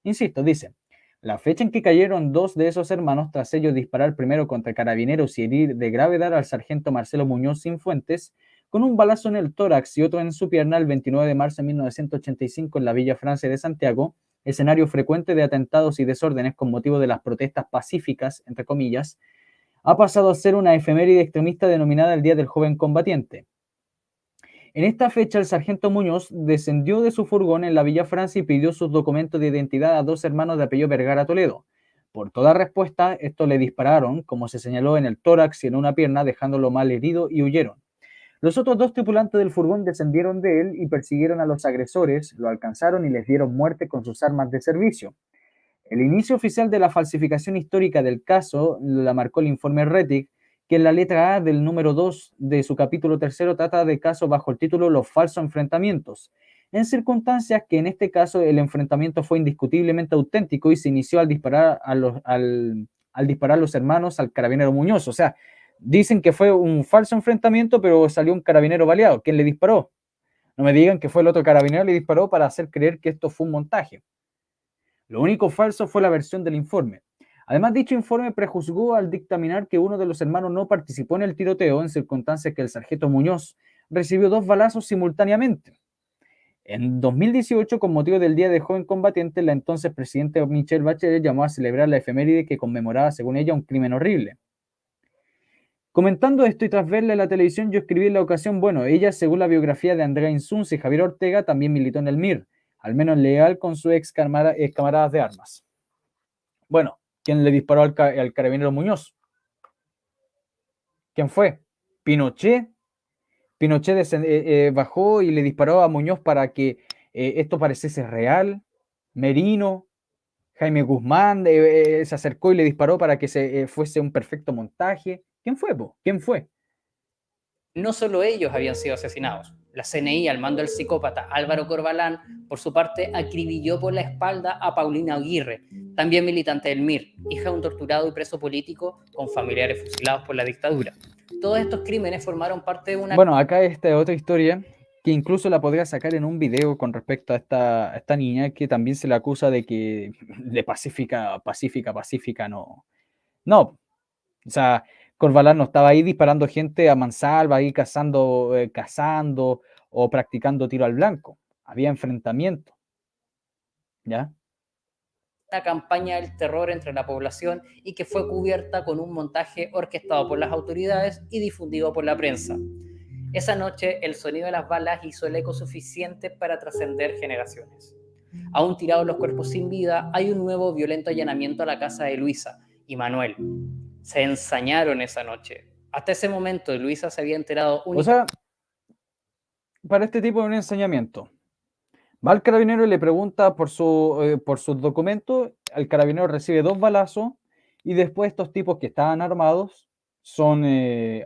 Insisto, dice: la fecha en que cayeron dos de esos hermanos, tras ellos disparar primero contra carabineros y herir de gravedad al sargento Marcelo Muñoz Cifuentes, con un balazo en el tórax y otro en su pierna, el 29 de marzo de 1985 en la Villa Francia de Santiago, escenario frecuente de atentados y desórdenes con motivo de las protestas pacíficas, entre comillas, ha pasado a ser una efeméride extremista denominada el Día del Joven Combatiente. En esta fecha, el sargento Muñoz descendió de su furgón en la Villa Francia y pidió sus documentos de identidad a dos hermanos de apellido Vergara Toledo. Por toda respuesta, estos le dispararon, como se señaló, en el tórax y en una pierna, dejándolo mal herido, y huyeron. Los otros dos tripulantes del furgón descendieron de él y persiguieron a los agresores, lo alcanzaron y les dieron muerte con sus armas de servicio. El inicio oficial de la falsificación histórica del caso la marcó el informe Rettig, que en la letra A del número 2 de su capítulo 3 trata de casos bajo el título Los falsos enfrentamientos, en circunstancias que en este caso el enfrentamiento fue indiscutiblemente auténtico y se inició al disparar disparar los hermanos al carabinero Muñoz. O sea, dicen que fue un falso enfrentamiento, pero salió un carabinero baleado. ¿Quién le disparó? No me digan que fue el otro carabinero que le disparó para hacer creer que esto fue un montaje. Lo único falso fue la versión del informe. Además, dicho informe prejuzgó al dictaminar que uno de los hermanos no participó en el tiroteo, en circunstancias que el sargento Muñoz recibió dos balazos simultáneamente. En 2018, con motivo del Día del Joven Combatiente, la entonces presidenta Michelle Bachelet llamó a celebrar la efeméride que conmemoraba, según ella, un crimen horrible. Comentando esto y tras verla en la televisión, yo escribí en la ocasión: bueno, ella, según la biografía de Andrea Insunza y Javier Ortega, también militó en el MIR, al menos legal con sus ex camaradas de armas. Bueno, ¿quién le disparó al carabinero Muñoz? ¿Quién fue? Pinochet. Pinochet bajó y le disparó a Muñoz para que esto pareciese real. Merino, Jaime Guzmán se acercó y le disparó para que fuese un perfecto montaje. ¿Quién fue, po? ¿Quién fue? No solo ellos habían sido asesinados. La CNI, al mando del psicópata Álvaro Corbalán, por su parte, acribilló por la espalda a Paulina Aguirre, también militante del MIR, hija de un torturado y preso político con familiares fusilados por la dictadura. Todos estos crímenes formaron parte de una... Bueno, acá esta otra historia que incluso la podría sacar en un video con respecto a esta niña, que también se le acusa de que de pacífica, no. No, o sea, Corbalán no estaba ahí disparando gente a mansalva, ahí cazando o practicando tiro al blanco. Había enfrentamiento. ¿Ya? una campaña del terror entre la población y que fue cubierta con un montaje orquestado por las autoridades y difundido por la prensa. Esa noche, el sonido de las balas hizo el eco suficiente para trascender generaciones. Aún tirados los cuerpos sin vida, hay un nuevo violento allanamiento a la casa de Luisa y Manuel. Se ensañaron esa noche. Hasta ese momento, Luisa se había enterado... O sea, para este tipo de un ensañamiento, va al carabinero y le pregunta por sus documentos, el carabinero recibe 2 balazos y después estos tipos que estaban armados son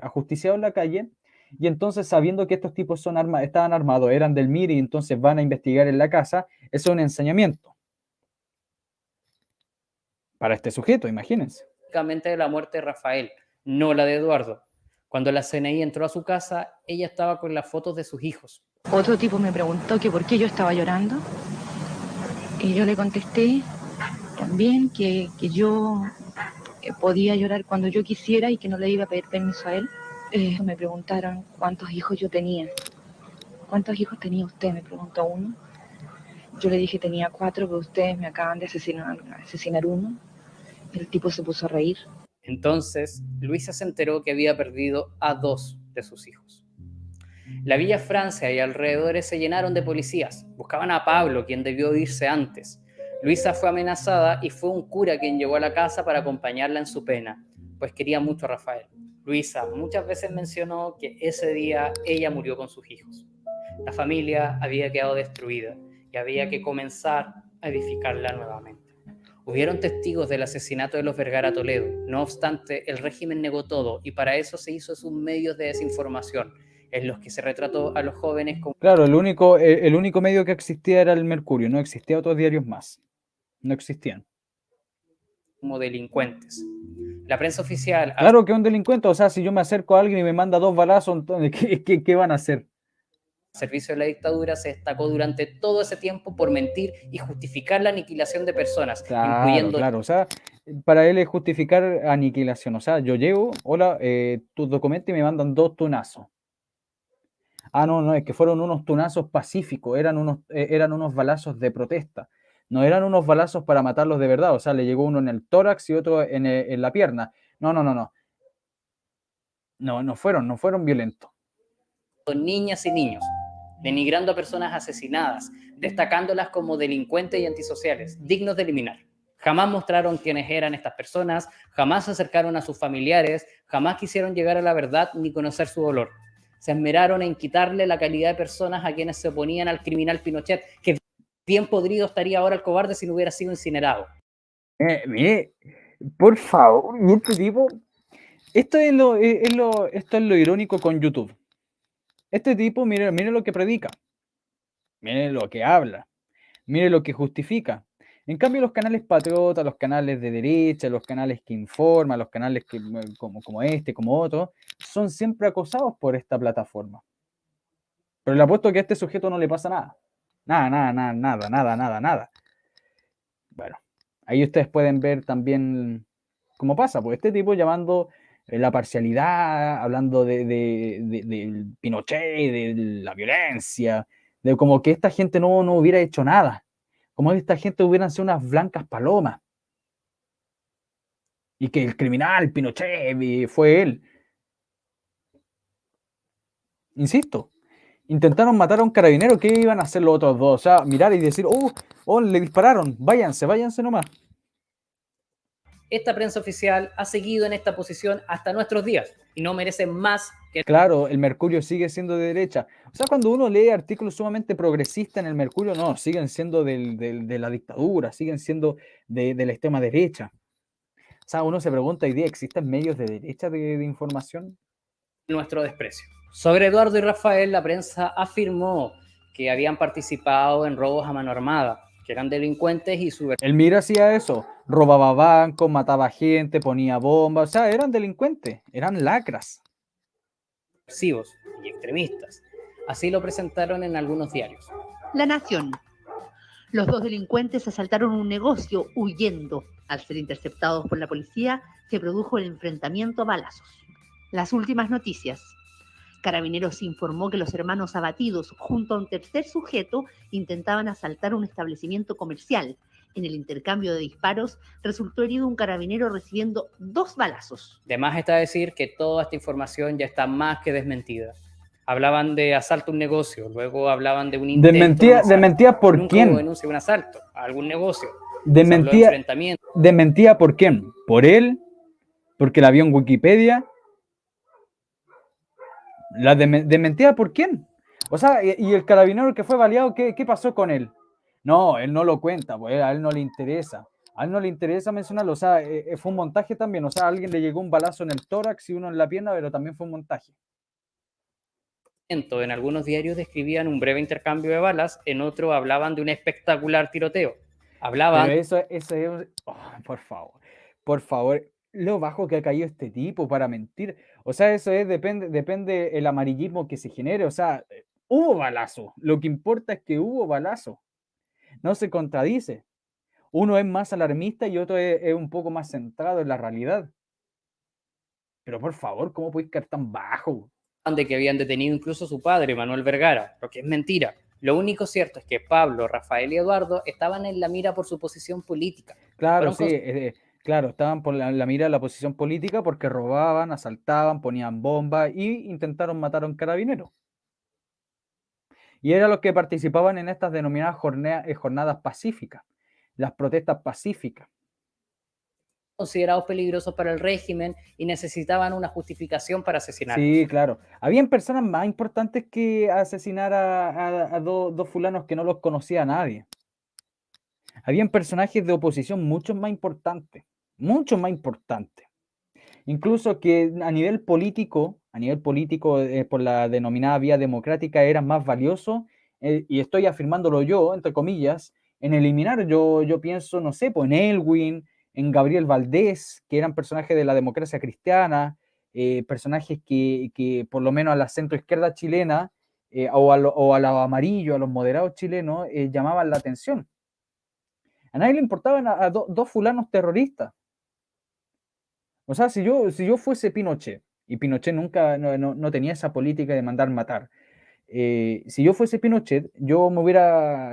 ajusticiados en la calle y entonces sabiendo que estos tipos estaban armados, eran del MIR y entonces van a investigar en la casa, eso es un ensañamiento. Para este sujeto, imagínense. De la muerte de Rafael, no la de Eduardo. Cuando la CNI entró a su casa, ella estaba con las fotos de sus hijos. Otro tipo me preguntó que por qué yo estaba llorando y yo le contesté también que yo podía llorar cuando yo quisiera y que no le iba a pedir permiso a él. Me preguntaron cuántos hijos yo tenía. ¿Cuántos hijos tenía usted? Me preguntó uno. Yo le dije tenía 4, pero ustedes me acaban de asesinar uno. El tipo se puso a reír. Entonces, Luisa se enteró que había perdido a 2 de sus hijos. La Villa Francia y alrededores se llenaron de policías. Buscaban a Pablo, quien debió irse antes. Luisa fue amenazada y fue un cura quien llegó a la casa para acompañarla en su pena, pues quería mucho a Rafael. Luisa muchas veces mencionó que ese día ella murió con sus hijos. La familia había quedado destruida y había que comenzar a edificarla nuevamente. Hubieron testigos del asesinato de los Vergara Toledo. No obstante, el régimen negó todo y para eso se hizo sus medios de desinformación, en los que se retrató a los jóvenes como... Claro, el único medio que existía era el Mercurio, no existía otros diarios más. No existían. Como delincuentes. La prensa oficial... Claro que un delincuente, o sea, si yo me acerco a alguien y me manda 2 balazos, entonces, ¿qué van a hacer? El servicio de la dictadura se destacó durante todo ese tiempo por mentir y justificar la aniquilación de personas, incluyendo... Claro, o sea, para él es justificar aniquilación, o sea, yo llego, hola, tus documentos y me mandan 2 tunazos. Ah, no, es que fueron unos tunazos pacíficos, eran unos balazos de protesta, no eran unos balazos para matarlos de verdad, o sea, le llegó uno en el tórax y otro en la pierna. No, no fueron violentos. Niñas y niños, denigrando a personas asesinadas, destacándolas como delincuentes y antisociales, dignos de eliminar. Jamás mostraron quiénes eran estas personas, jamás se acercaron a sus familiares, jamás quisieron llegar a la verdad ni conocer su dolor. Se esmeraron en quitarle la calidad de personas a quienes se oponían al criminal Pinochet, que bien podrido estaría ahora el cobarde si no hubiera sido incinerado. Mire, por favor, y este tipo... Esto es lo irónico con YouTube. Este tipo, mire lo que predica, mire lo que habla, mire lo que justifica. En cambio, los canales patriotas, los canales de derecha, los canales que informan, los canales que, como este, como otro, son siempre acosados por esta plataforma. Pero le apuesto que a este sujeto no le pasa nada. Nada. Bueno, ahí ustedes pueden ver también cómo pasa, pues este tipo llamando la parcialidad, hablando de Pinochet, de la violencia, de como que esta gente no hubiera hecho nada, como esta gente hubieran sido unas blancas palomas, y que el criminal Pinochet fue él. Insisto, intentaron matar a un carabinero, ¿qué iban a hacer los otros 2? O sea, mirar y decir, le dispararon, váyanse nomás. Esta prensa oficial ha seguido en esta posición hasta nuestros días y no merece más que... Claro, el Mercurio sigue siendo de derecha. O sea, cuando uno lee artículos sumamente progresistas en el Mercurio, no, siguen siendo de la dictadura, siguen siendo de la extrema derecha. O sea, uno se pregunta hoy día, ¿existen medios de derecha de información? Nuestro desprecio. Sobre Eduardo y Rafael, la prensa afirmó que habían participado en robos a mano armada, que eran delincuentes y su... El MIR hacía eso, robaba bancos, mataba gente, ponía bombas, o sea, eran delincuentes, eran lacras. Y extremistas. Así lo presentaron en algunos diarios. La Nación. Los 2 delincuentes asaltaron un negocio huyendo. Al ser interceptados por la policía, se produjo el enfrentamiento a balazos. Las últimas noticias. Carabineros informó que los hermanos abatidos, junto a un tercer sujeto, intentaban asaltar un establecimiento comercial. En el intercambio de disparos resultó herido un carabinero recibiendo 2 balazos. De más está decir que toda esta información ya está más que desmentida. Hablaban de asalto a un negocio, luego hablaban de un intento ¿Desmentida por Nunca quién? hubo denuncia de un asalto a algún negocio. ¿Desmentida por quién? ¿Por él? ¿Porque la vio en Wikipedia? ¿Desmentida por quién? O sea, y el carabinero que fue baleado, ¿qué pasó con él? No, él no lo cuenta, pues a él no le interesa. A él no le interesa mencionarlo, o sea, fue un montaje también, o sea, a alguien le llegó un balazo en el tórax y uno en la pierna, pero también fue un montaje. En algunos diarios describían un breve intercambio de balas, en otro hablaban de un espectacular tiroteo. Hablaban... Pero eso es... Oh, por favor, lo bajo que ha caído este tipo para mentir. O sea, eso es, depende el amarillismo que se genere, o sea, hubo balazo, lo que importa es que hubo balazo. No se contradice. Uno es más alarmista y otro es un poco más centrado en la realidad. Pero por favor, ¿cómo podéis caer tan bajo? De que habían detenido incluso a su padre, Manuel Vergara, lo que es mentira. Lo único cierto es que Pablo, Rafael y Eduardo estaban en la mira por su posición política. Claro, sí, claro, estaban por la mira de la posición política porque robaban, asaltaban, ponían bombas y intentaron matar a un carabinero. Y eran los que participaban en estas denominadas jornadas pacíficas, las protestas pacíficas. Considerados peligrosos para el régimen y necesitaban una justificación para asesinar. Sí, claro. Habían personas más importantes que asesinar a dos fulanos que no los conocía a nadie. Habían personajes de oposición mucho más importantes, incluso que a nivel político, por la denominada vía democrática, era más valioso, y estoy afirmándolo yo, entre comillas, en eliminar, yo pienso, no sé, pues en Elwin, en Gabriel Valdés, que eran personajes de la democracia cristiana, personajes que por lo menos a la centroizquierda chilena, o a los amarillos, a los moderados chilenos, llamaban la atención. A nadie le importaban a dos fulanos terroristas. O sea, si yo fuese Pinochet, y Pinochet nunca no tenía esa política de mandar matar, si yo fuese Pinochet,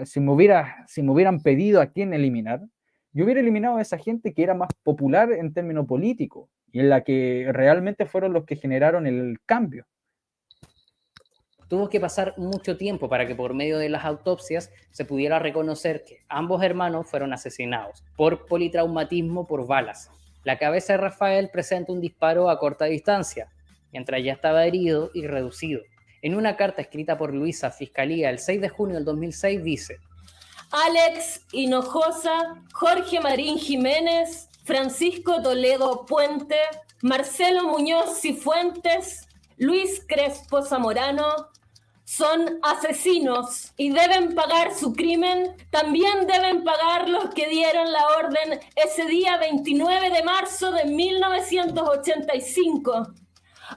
si me hubieran pedido a quién eliminar, yo hubiera eliminado a esa gente que era más popular en términos políticos y en la que realmente fueron los que generaron el cambio. Tuvo que pasar mucho tiempo para que por medio de las autopsias se pudiera reconocer que ambos hermanos fueron asesinados por politraumatismo por balas. La cabeza de Rafael presenta un disparo a corta distancia, mientras ya estaba herido y reducido. En una carta escrita por Luisa a Fiscalía el 6 de junio del 2006 dice: Alex Hinojosa, Jorge Marín Jiménez, Francisco Toledo Puente, Marcelo Muñoz Cifuentes, Luis Crespo Zamorano, son asesinos y deben pagar su crimen. También deben pagar los que dieron la orden ese día 29 de marzo de 1985.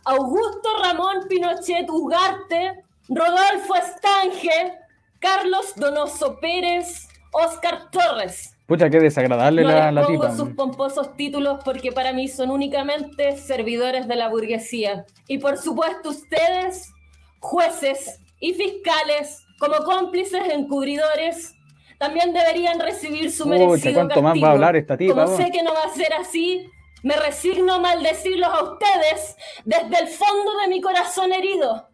Augusto Ramón Pinochet Ugarte, Rodolfo Estange, Carlos Donoso Pérez, Óscar Torres. Pucha, qué desagradable no la les pongo tipa. sus pomposos títulos porque para mí son únicamente servidores de la burguesía. Y por supuesto ustedes, jueces y fiscales, como cómplices encubridores, también deberían recibir su merecido ¿cuánto castigo. más va a hablar esta tipa? Como sé que no va a ser así, me resigno a maldecirlos a ustedes desde el fondo de mi corazón herido.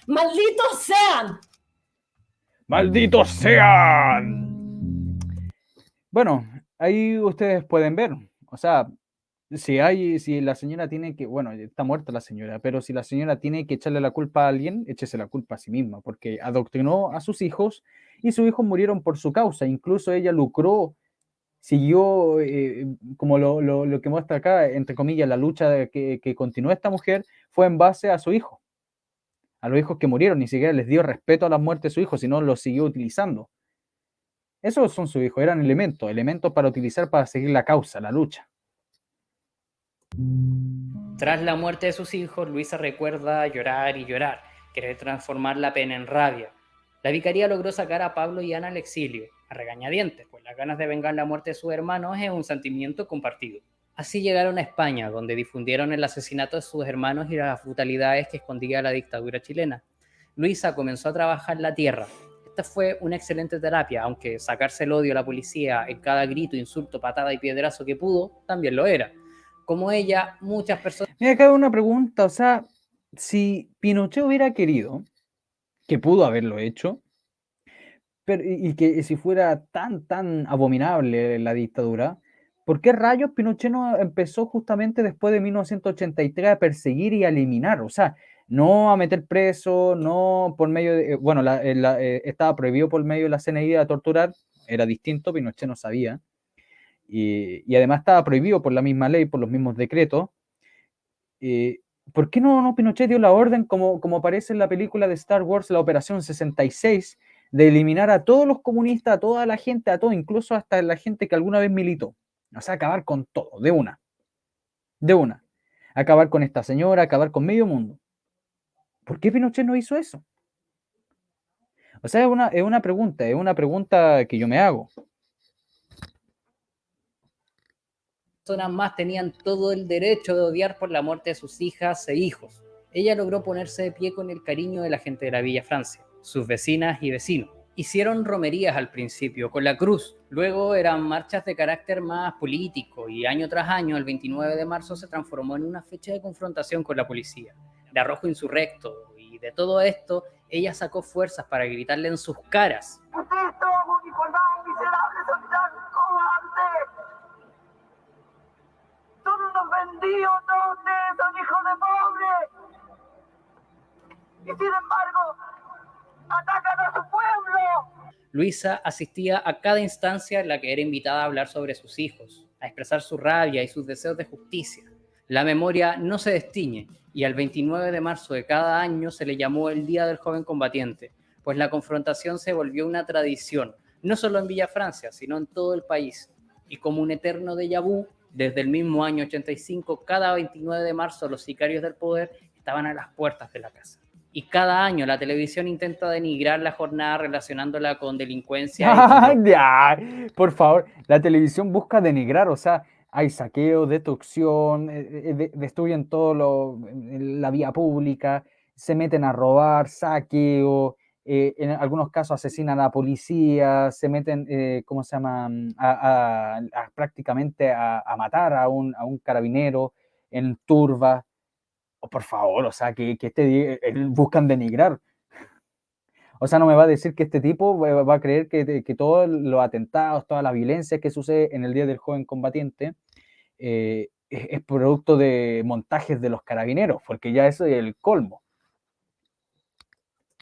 ¡Malditos sean! ¡Malditos sean! Bueno, ahí ustedes pueden ver, o sea, si la señora tiene que, bueno, está muerta la señora, pero si la señora tiene que echarle la culpa a alguien, échese la culpa a sí misma, porque adoctrinó a sus hijos y sus hijos murieron por su causa, incluso ella lucró, siguió, como lo que muestra acá, entre comillas, la lucha que continuó esta mujer fue en base a su hijo, a los hijos que murieron, ni siquiera les dio respeto a la muerte de su hijo, sino los siguió utilizando. Esos son sus hijos, eran elementos para utilizar para seguir la causa, la lucha. Tras la muerte de sus hijos, Luisa recuerda llorar y llorar, querer transformar la pena en rabia. La vicaría logró sacar a Pablo y Ana al exilio, a regañadientes, pues las ganas de vengar la muerte de sus hermanos es un sentimiento compartido. Así llegaron a España, donde difundieron el asesinato de sus hermanos y las brutalidades que escondía la dictadura chilena. Luisa comenzó a trabajar la tierra, esta fue una excelente terapia, aunque sacarse el odio a la policía en cada grito, insulto, patada y piedrazo que pudo, también lo era. Como ella, muchas personas... Mira, acá hay una pregunta, o sea, si Pinochet hubiera querido, que pudo haberlo hecho, pero, y que si fuera tan abominable la dictadura, ¿por qué rayos Pinochet no empezó justamente después de 1983 a perseguir y a eliminar? O sea, no a meter preso, no por medio de... Bueno, estaba prohibido por medio de la CNI a torturar, era distinto, Pinochet no sabía. Y además estaba prohibido por la misma ley, por los mismos decretos. ¿Por qué no Pinochet dio la orden, como aparece en la película de Star Wars, la Operación 66, de eliminar a todos los comunistas, a toda la gente, a todo, incluso hasta la gente que alguna vez militó? O sea, acabar con todo, de una. Acabar con esta señora, acabar con medio mundo. ¿Por qué Pinochet no hizo eso? O sea, es una pregunta que yo me hago. Personas más tenían todo el derecho de odiar por la muerte de sus hijas e hijos. Ella logró ponerse de pie con el cariño de la gente de la Villa Francia, sus vecinas y vecinos. Hicieron romerías al principio con la cruz, luego eran marchas de carácter más político y año tras año, el 29 de marzo, se transformó en una fecha de confrontación con la policía, de arrojo insurrecto, y de todo esto ella sacó fuerzas para gritarle en sus caras: ¡Ustedes todos uniformados, miserables, solitarios, cobardes! ¡Son unos vendidos, todos ustedes son hijos de pobres! Y sin embargo, atacan a su pueblo. Luisa asistía a cada instancia en la que era invitada a hablar sobre sus hijos, a expresar su rabia y sus deseos de justicia. La memoria no se destiñe, y al 29 de marzo de cada año se le llamó el Día del Joven Combatiente, pues la confrontación se volvió una tradición, no solo en Villa Francia, sino en todo el país. Y como un eterno déjà vu, desde el mismo año 85, cada 29 de marzo los sicarios del poder estaban a las puertas de la casa. Y cada año la televisión intenta denigrar la jornada relacionándola con delincuencia. Ya, por favor, la televisión busca denigrar, o sea, hay saqueo, destrucción, destruyen todo la vía pública, se meten a robar, saqueo, en algunos casos asesinan a la policía, se meten, ¿cómo se llama?, prácticamente a matar a un carabinero en turba. Oh, por favor, o sea, que buscan denigrar. O sea, no me va a decir que este tipo va a creer que todos los atentados, toda la violencia que sucede en el Día del Joven Combatiente es producto de montajes de los carabineros, porque ya eso es el colmo.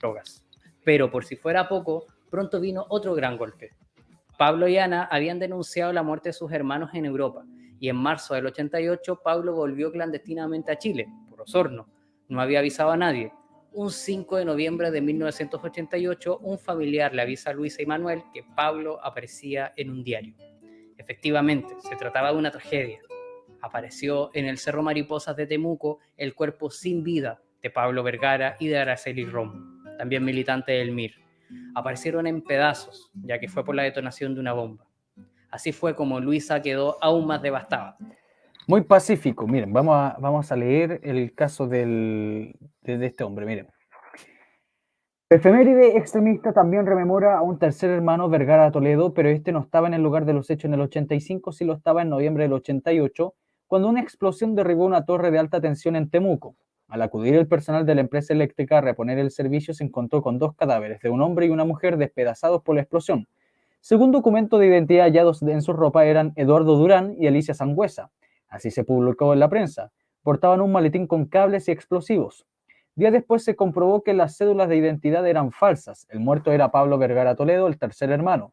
Drogas. Pero por si fuera poco, pronto vino otro gran golpe. Pablo y Ana habían denunciado la muerte de sus hermanos en Europa, y en marzo del 88 Pablo volvió clandestinamente a Chile, por Osorno. No había avisado a nadie. Un 5 de noviembre de 1988, un familiar le avisa a Luisa y Manuel que Pablo aparecía en un diario. Efectivamente, se trataba de una tragedia. Apareció en el Cerro Mariposas de Temuco el cuerpo sin vida de Pablo Vergara y de Araceli Romo, también militante del MIR. Aparecieron en pedazos, ya que fue por la detonación de una bomba. Así fue como Luisa quedó aún más devastada. Muy pacífico. Miren, vamos a leer el caso de este hombre. Miren. Efeméride extremista también rememora a un tercer hermano, Vergara Toledo, pero este no estaba en el lugar de los hechos en el 85, sí lo estaba en noviembre del 88, cuando una explosión derribó una torre de alta tensión en Temuco. Al acudir el personal de la empresa eléctrica a reponer el servicio, se encontró con dos cadáveres de un hombre y una mujer despedazados por la explosión. Según documento de identidad hallados en su ropa eran Eduardo Durán y Alicia Sangüesa. Así se publicó en la prensa. Portaban un maletín con cables y explosivos. Días después se comprobó que las cédulas de identidad eran falsas. El muerto era Pablo Vergara Toledo, el tercer hermano.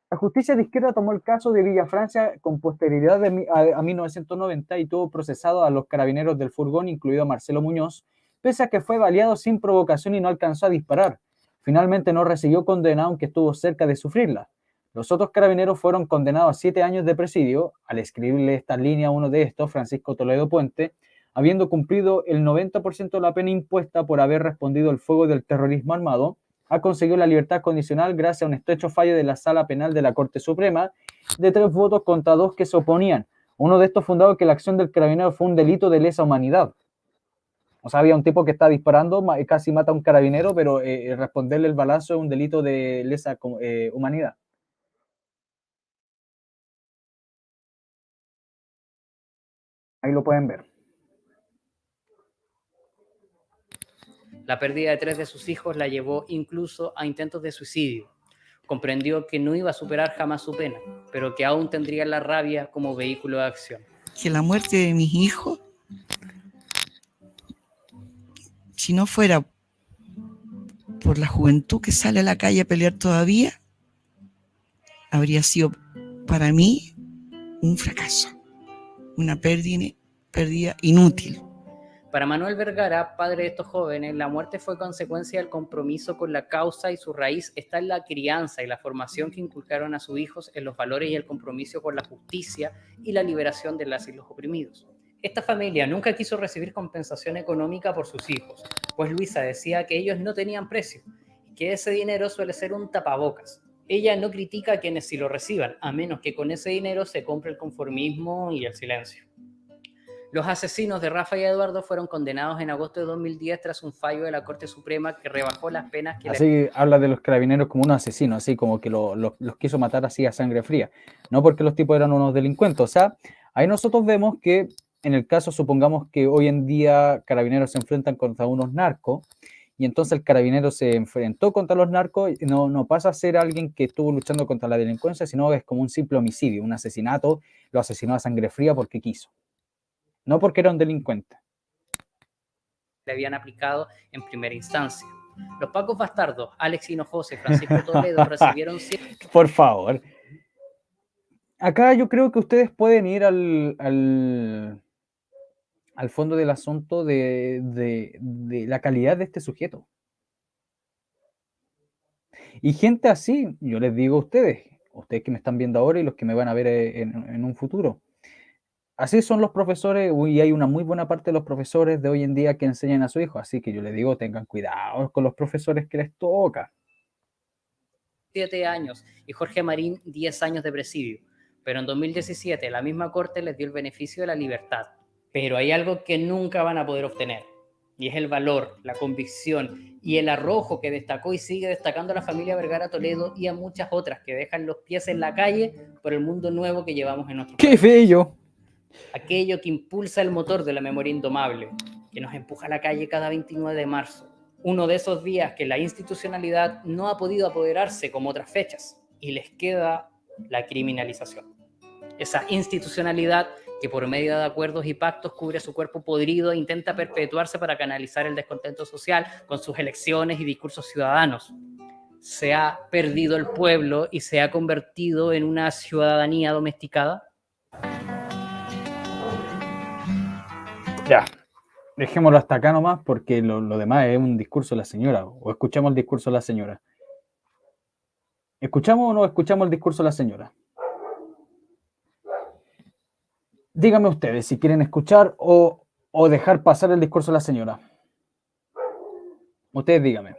La justicia de izquierda tomó el caso de Villa Francia con posterioridad a 1990 y tuvo procesado a los carabineros del furgón, incluido a Marcelo Muñoz, pese a que fue baleado sin provocación y no alcanzó a disparar. Finalmente no recibió condena, aunque estuvo cerca de sufrirla. Los otros carabineros fueron condenados a 7 años de presidio. Al escribirle esta línea a uno de estos, Francisco Toledo Puente, habiendo cumplido el 90% de la pena impuesta por haber respondido al fuego del terrorismo armado, ha conseguido la libertad condicional gracias a un estrecho fallo de la Sala Penal de la Corte Suprema de 3 votos contra 2 que se oponían. Uno de estos fundaba que la acción del carabinero fue un delito de lesa humanidad. O sea, había un tipo que está disparando, casi mata a un carabinero, pero responderle el balazo es un delito de lesa humanidad. Ahí lo pueden ver. La pérdida de 3 de sus hijos la llevó incluso a intentos de suicidio. Comprendió que no iba a superar jamás su pena, pero que aún tendría la rabia como vehículo de acción. Que la muerte de mis hijos, si no fuera por la juventud que sale a la calle a pelear todavía, habría sido para mí un fracaso, una pérdida inútil. Para Manuel Vergara, padre de estos jóvenes, la muerte fue consecuencia del compromiso con la causa y su raíz está en la crianza y la formación que inculcaron a sus hijos en los valores y el compromiso con la justicia y la liberación de las y los oprimidos. Esta familia nunca quiso recibir compensación económica por sus hijos, pues Luisa decía que ellos no tenían precio y que ese dinero suele ser un tapabocas. Ella no critica a quienes sí lo reciban, a menos que con ese dinero se compre el conformismo y el silencio. Los asesinos de Rafa y Eduardo fueron condenados en agosto de 2010 tras un fallo de la Corte Suprema que rebajó las penas que... Así habla de los carabineros como unos asesinos, así como que los quiso matar así a sangre fría, no porque los tipos eran unos delincuentes. O sea, ahí nosotros vemos que en el caso, supongamos que hoy en día carabineros se enfrentan contra unos narcos, y entonces el carabinero se enfrentó contra los narcos, y no pasa a ser alguien que estuvo luchando contra la delincuencia, sino que es como un simple homicidio, un asesinato, lo asesinó a sangre fría porque quiso. No porque era un delincuente. Le habían aplicado en primera instancia. Los Pacos bastardos, Alex Hinojosa y Francisco Toledo, recibieron... Por favor. Acá yo creo que ustedes pueden ir al fondo del asunto de la calidad de este sujeto. Y gente así, yo les digo a ustedes que me están viendo ahora y los que me van a ver en un futuro. Así son los profesores, y hay una muy buena parte de los profesores de hoy en día que enseñan a su hijo. Así que yo les digo, tengan cuidado con los profesores que les toca. 7 años y Jorge Marín 10 años de presidio. Pero en 2017 la misma corte les dio el beneficio de la libertad. Pero hay algo que nunca van a poder obtener. Y es el valor, la convicción y el arrojo que destacó y sigue destacando a la familia Vergara Toledo y a muchas otras que dejan los pies en la calle por el mundo nuevo que llevamos en nuestro país. ¡Qué bello! Aquello que impulsa el motor de la memoria indomable, que nos empuja a la calle cada 29 de marzo. Uno de esos días que la institucionalidad no ha podido apoderarse como otras fechas y les queda la criminalización. Esa institucionalidad que por medio de acuerdos y pactos cubre su cuerpo podrido e intenta perpetuarse para canalizar el descontento social con sus elecciones y discursos ciudadanos. Se ha perdido el pueblo y se ha convertido en una ciudadanía domesticada. Ya, dejémoslo hasta acá nomás porque lo demás es un discurso de la señora. O escuchamos el discurso de la señora. ¿Escuchamos o no escuchamos el discurso de la señora? Díganme ustedes si quieren escuchar o dejar pasar el discurso de la señora. Ustedes díganme.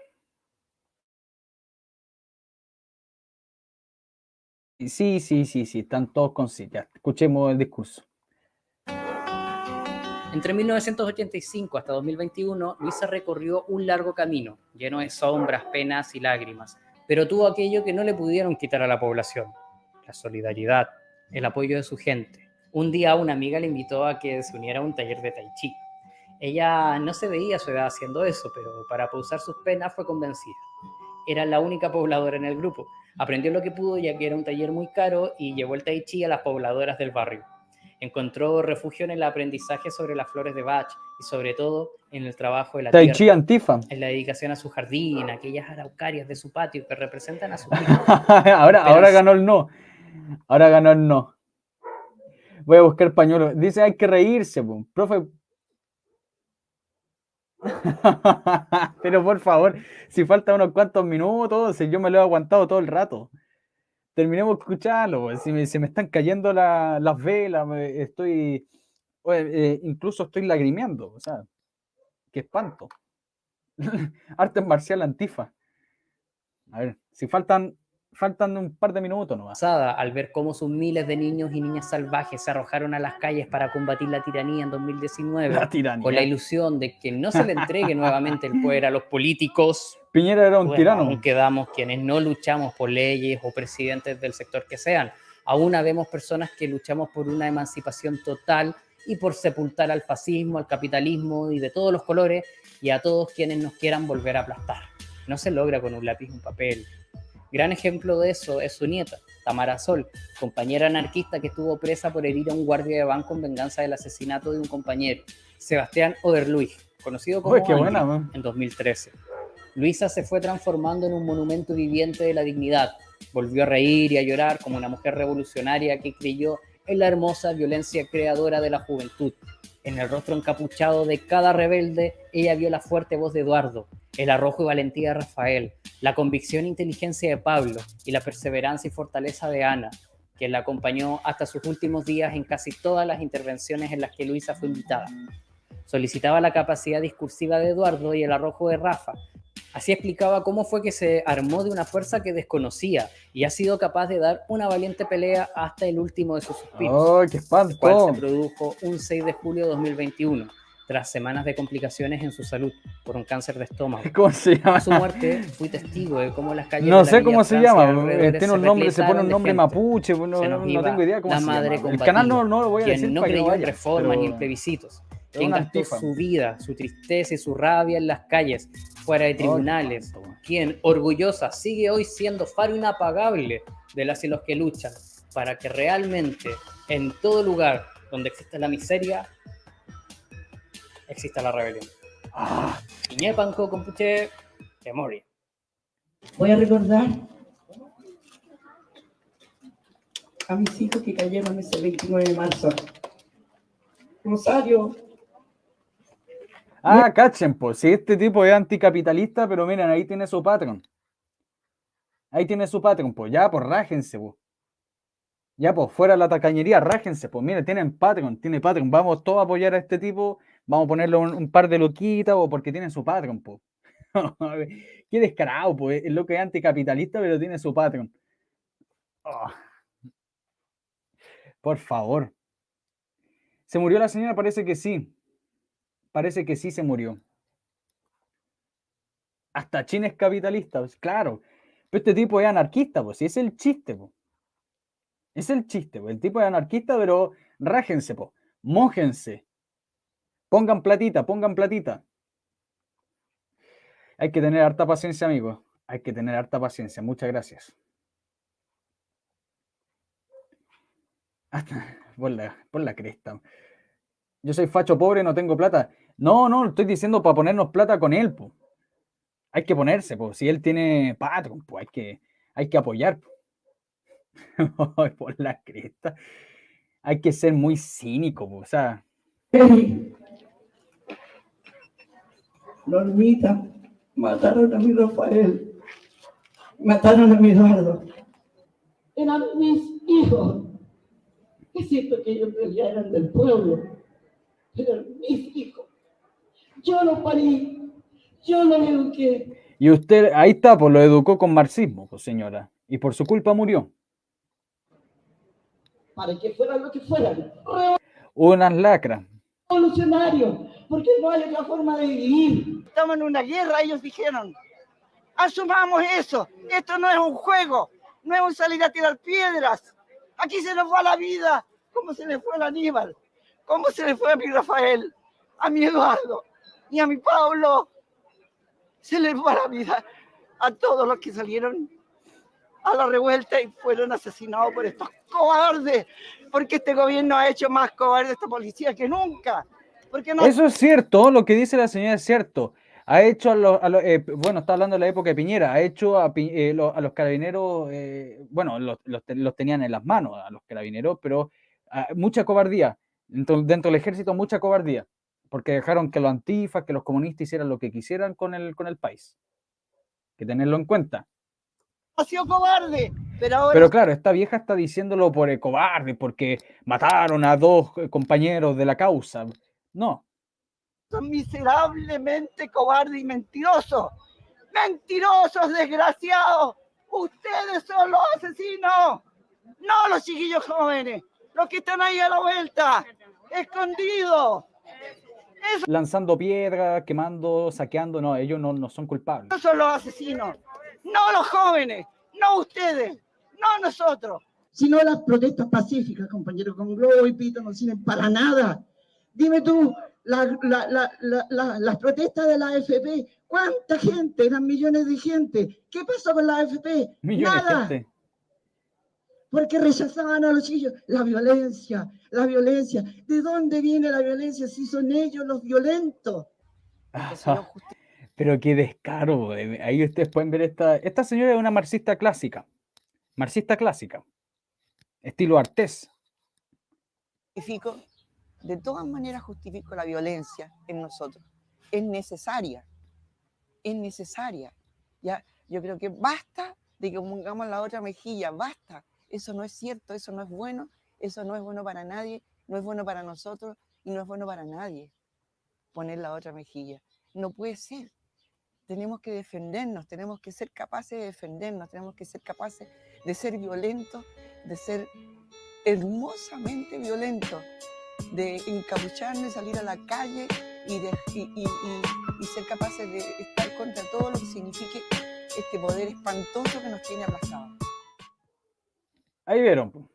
Sí, están todos con sí. Ya, escuchemos el discurso. Entre 1985 hasta 2021, Luisa recorrió un largo camino, lleno de sombras, penas y lágrimas, pero tuvo aquello que no le pudieron quitar a la población: la solidaridad, el apoyo de su gente. Un día una amiga le invitó a que se uniera a un taller de tai chi. Ella no se veía a su edad haciendo eso, pero para pausar sus penas fue convencida. Era la única pobladora en el grupo. Aprendió lo que pudo, ya que era un taller muy caro, y llevó el tai chi a las pobladoras del barrio. Encontró refugio en el aprendizaje sobre las flores de Bach y sobre todo en el trabajo de la Tai tierra. Chi Antifa. En la dedicación a su jardín, aquellas araucarias de su patio que representan a su ahora ganó el no. Ahora ganó el no. Voy a buscar pañuelo. Dice, hay que reírse, profe. Pero por favor, si faltan unos cuantos minutos, si yo me lo he aguantado todo el rato. Terminemos de escucharlo. Si se me están cayendo las velas, incluso estoy lagrimeando. O sea, qué espanto. Arte marcial Antifa. A ver, si faltan faltan un par de minutos nomás. Al ver cómo sus miles de niños y niñas salvajes se arrojaron a las calles para combatir la tiranía en 2019, La tiranía. con la ilusión de que no se le entregue nuevamente el poder a los políticos. Piñera era un tirano. Aún quedamos quienes no luchamos por leyes o presidentes del sector que sean. Aún habemos personas que luchamos por una emancipación total y por sepultar al fascismo, al capitalismo y de todos los colores, y a todos quienes nos quieran volver a aplastar. No se logra con un lápiz y un papel. Gran ejemplo de eso es su nieta, Tamara Sol, compañera anarquista que estuvo presa por herir a un guardia de banco en venganza del asesinato de un compañero, Sebastián Oderluig, conocido como Uy, qué Andy, buena, man. en 2013. Luisa se fue transformando en un monumento viviente de la dignidad. Volvió a reír y a llorar como una mujer revolucionaria que creyó en la hermosa violencia creadora de la juventud. En el rostro encapuchado de cada rebelde, ella vio la fuerte voz de Eduardo, el arrojo y valentía de Rafael, la convicción e inteligencia de Pablo y la perseverancia y fortaleza de Ana, quien la acompañó hasta sus últimos días en casi todas las intervenciones en las que Luisa fue invitada. Solicitaba la capacidad discursiva de Eduardo y el arrojo de Rafa. Así explicaba cómo fue que se armó de una fuerza que desconocía y ha sido capaz de dar una valiente pelea hasta el último de sus suspiros. ¡Oh, qué espanto! El cual se produjo un 6 de julio de 2021, tras semanas de complicaciones en su salud por un cáncer de estómago. ¿Cómo se llama? A su muerte, fui testigo de cómo las calles No de la sé Villa cómo se Francia llama. alrededores Tiene un nombre, se pone un repletaron de nombre gente. mapuche. No, Se nos no iba tengo idea cómo la se madre llama. El combativa, canal no lo voy a quien decir no para que creyó no en vaya, reformas pero ni en plebiscitos, es quien una gastó antifa. su vida, su tristeza y su rabia en las calles, fuera de tribunales, quien orgullosa sigue hoy siendo faro inapagable de las y los que luchan para que realmente en todo lugar donde exista la miseria exista la rebelión. Iñepanco compuche memoria. Voy a recordar a mis hijos que cayeron ese 29 de marzo. Rosario. Ah, cachen, pues. Si este tipo es anticapitalista, pero miren, ahí tiene su Patreon. Ahí tiene su Patreon, pues. Ya, pues, rájense, pues. Ya, pues, fuera la tacañería, rájense, pues. Miren, tienen Patreon, tiene Patreon. Vamos todos a apoyar a este tipo. Vamos a ponerle un par de loquitas, o porque tiene su Patreon, pues. Qué descarado, pues. Es lo que es anticapitalista, pero tiene su Patreon. Oh. Por favor. ¿Se murió la señora? Parece que sí. Parece que sí se murió. Hasta China es capitalista, pues, claro. Pero este tipo es anarquista, pues, si es el chiste, pues. Es el chiste, pues. El tipo es anarquista, pero rájense, pues. Mójense. Pongan platita, pongan platita. Hay que tener harta paciencia, amigos. Hay que tener harta paciencia. Muchas gracias. Por la cresta. Yo soy facho pobre, no tengo plata. No, no, estoy diciendo para ponernos plata con él, pues. Hay que ponerse, pues. Si él tiene Patreon, pues hay que apoyar. Por la cresta. Hay que ser muy cínico, pues. O sea. Normita, mataron a mi Rafael, mataron a mi Eduardo. Eran mis hijos. Es cierto que ellos ya eran del pueblo, pero eran mis hijos. Yo los parí, yo los eduqué. Y usted, ahí está, pues lo educó con marxismo, pues señora. Y por su culpa murió. Para que fueran lo que fueran. Unas lacras. Revolucionarios, porque no hay otra forma de vivir. Estamos en una guerra, ellos dijeron. Asumamos eso. Esto no es un juego, no es un salir a tirar piedras. Aquí se nos va la vida, como se le fue a Aníbal, como se le fue a mi Rafael, a mi Eduardo y a mi Pablo. Se les va la vida a todos los que salieron a la revuelta y fueron asesinados por estos cobardes, porque este gobierno ha hecho más cobarde a esta policía que nunca. Porque no... Eso es cierto, lo que dice la señora es cierto. Ha hecho bueno, está hablando de la época de Piñera, ha hecho a los carabineros, bueno, los tenían en las manos a los carabineros, pero mucha cobardía. Dentro del ejército, mucha cobardía, porque dejaron que los antifas, que los comunistas hicieran lo que quisieran con el país. Hay que tenerlo en cuenta. Ha sido cobarde, pero ahora... Pero claro, esta vieja está diciéndolo por cobarde, porque mataron a 2 compañeros de la causa. No. Son miserablemente cobardes y mentirosos. ¡Mentirosos, desgraciados! Ustedes son asesinos, no los chiquillos jóvenes, los que están ahí a la vuelta, escondidos. Lanzando piedras, quemando, saqueando, no, ellos no son culpables. No son los asesinos, no los jóvenes, no ustedes, no nosotros. Sino las protestas pacíficas, compañeros, con globo y pito no sirven para nada. Dime tú, las protestas de la AFP, ¿cuánta gente? Eran millones de gente. ¿Qué pasó con la AFP? Millones Nada. de gente. Porque rechazaban a los chillos. La violencia, la violencia. ¿De dónde viene la violencia si son ellos los violentos? Ajá. Pero qué descaro. Ahí ustedes pueden ver esta señora es una marxista clásica. Marxista clásica. Estilo Artés. De todas maneras justifico la violencia en nosotros. Es necesaria. Es necesaria. Ya, yo creo que basta de que pongamos la otra mejilla. Basta. Eso no es cierto, eso no es bueno. Eso no es bueno para nadie. No es bueno para nosotros y no es bueno para nadie. Poner la otra mejilla. No puede ser. Tenemos que defendernos. Tenemos que ser capaces de defendernos. Tenemos que ser capaces de ser violentos, de ser hermosamente violentos, de encapucharnos, salir a la calle y ser capaces de estar contra todo lo que signifique este poder espantoso que nos tiene aplastados. Ahí vieron,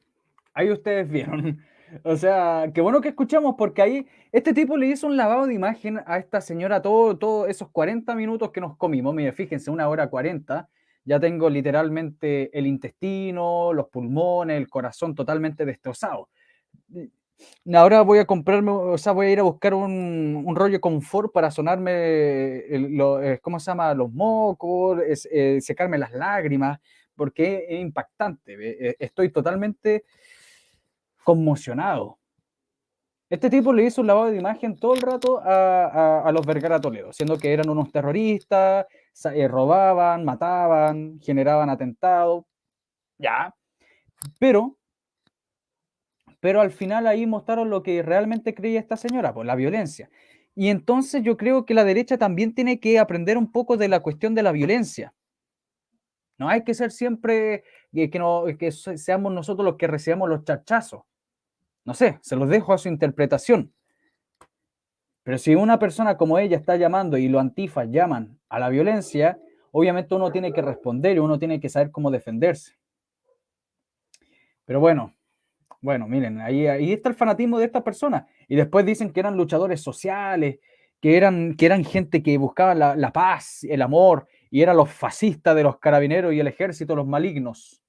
ahí ustedes vieron. O sea, qué bueno que escuchamos porque ahí este tipo le hizo un lavado de imagen a esta señora todos esos 40 minutos que nos comimos. Mire, fíjense, 1 hora 40. Ya tengo literalmente el intestino, los pulmones, el corazón totalmente destrozado. Ahora voy a comprarme, o sea, voy a ir a buscar un rollo confort para sonarme, ¿cómo se llama? Los mocos, secarme las lágrimas, porque es impactante. Estoy totalmente conmocionado. Este tipo le hizo un lavado de imagen todo el rato a los Vergara Toledo, siendo que eran unos terroristas, robaban, mataban, generaban atentados, ya. Pero al final ahí mostraron lo que realmente creía esta señora, pues la violencia. Y entonces yo creo que la derecha también tiene que aprender un poco de la cuestión de la violencia. No hay que ser siempre que seamos nosotros los que recibamos los chachazos. No sé, se los dejo a su interpretación. Pero si una persona como ella está llamando y los antifas llaman a la violencia, obviamente uno tiene que responder y uno tiene que saber cómo defenderse. Pero bueno, miren, ahí está el fanatismo de esta persona. Y después dicen que eran luchadores sociales, que eran gente que buscaba la paz, el amor, y eran los fascistas de los carabineros y el ejército, los malignos.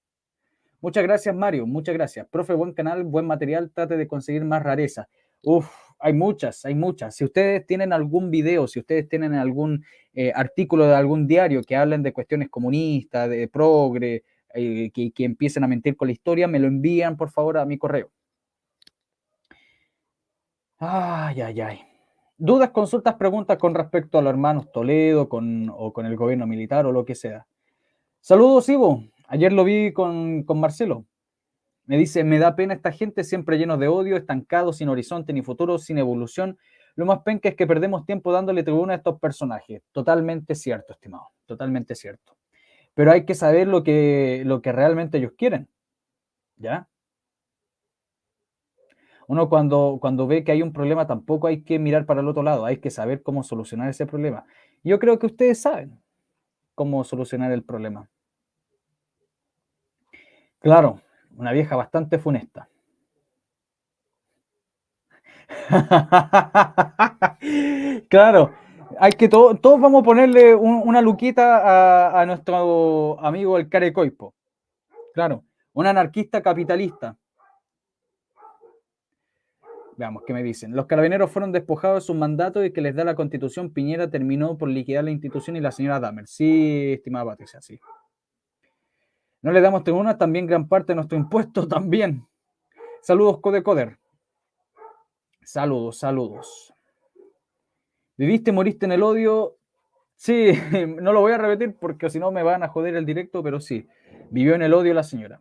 Muchas gracias, Mario, muchas gracias. Profe, buen canal, buen material, trate de conseguir más rareza. Uf, hay muchas. Si ustedes tienen algún video, si ustedes tienen algún artículo de algún diario que hablen de cuestiones comunistas, de progre, que empiecen a mentir con la historia, me lo envían, por favor, a mi correo. Ay. Dudas, consultas, preguntas con respecto a los hermanos Toledo o con el gobierno militar o lo que sea. Saludos, Ivo. Ayer lo vi con Marcelo. Me dice, me da pena esta gente siempre llenos de odio, estancados, sin horizonte ni futuro, sin evolución. Lo más penca es que perdemos tiempo dándole tribuna a estos personajes. Totalmente cierto, estimado. Totalmente cierto. Pero hay que saber lo que realmente ellos quieren. ¿Ya? Uno cuando ve que hay un problema tampoco hay que mirar para el otro lado. Hay que saber cómo solucionar ese problema. Yo creo que ustedes saben cómo solucionar el problema. Claro, una vieja bastante funesta. Claro, hay que todos vamos a ponerle una luquita a nuestro amigo el Care Coipo. Claro, un anarquista capitalista. Veamos qué me dicen. Los carabineros fueron despojados de sus mandatos y que les da la Constitución. Piñera terminó por liquidar la institución y la señora Dahmer. Sí, estimada Patricia, sí. No le damos tribuna, también gran parte de nuestro impuesto también. Saludos, Codecoder. Saludos. ¿Viviste, moriste en el odio? Sí, no lo voy a repetir porque si no me van a joder el directo, pero sí. Vivió en el odio la señora.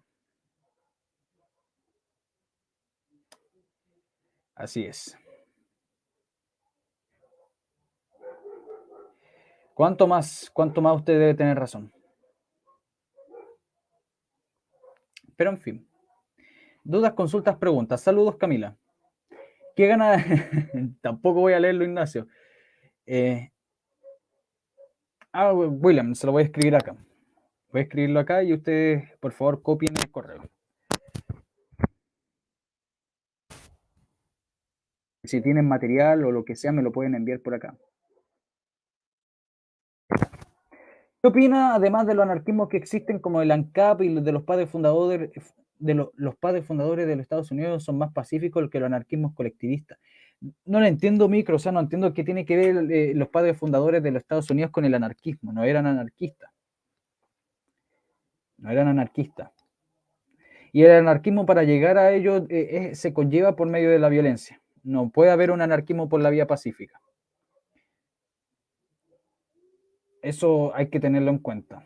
Así es. ¿Cuánto más usted debe tener razón? Pero en fin. Dudas, consultas, preguntas. Saludos, Camila. ¿Qué gana? Tampoco voy a leerlo, Ignacio. William, se lo voy a escribir acá. Voy a escribirlo acá y ustedes, por favor, copien el correo. Si tienen material o lo que sea, me lo pueden enviar por acá. ¿Qué opina, además de los anarquismos que existen, como el ANCAP y de los padres fundadores los padres fundadores de los Estados Unidos son más pacíficos que los anarquismos colectivistas? No lo entiendo, Micro, o sea, no entiendo qué tiene que ver los padres fundadores de los Estados Unidos con el anarquismo. No eran anarquistas. No eran anarquistas. Y el anarquismo, para llegar a ello, se conlleva por medio de la violencia. No puede haber un anarquismo por la vía pacífica. Eso hay que tenerlo en cuenta.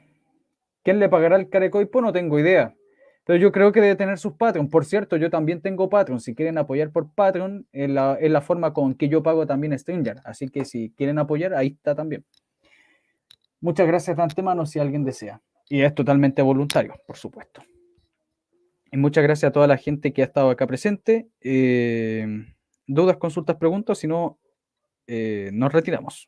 ¿Quién le pagará el Carecoipo? No tengo idea. Pero yo creo que debe tener sus Patreon. Por cierto, yo también tengo Patreon. Si quieren apoyar por Patreon, es la forma con que yo pago también StreamYard. Así que si quieren apoyar, ahí está también. Muchas gracias de antemano si alguien desea. Y es totalmente voluntario, por supuesto. Y muchas gracias a toda la gente que ha estado acá presente. Dudas, consultas, preguntas. Si no, nos retiramos.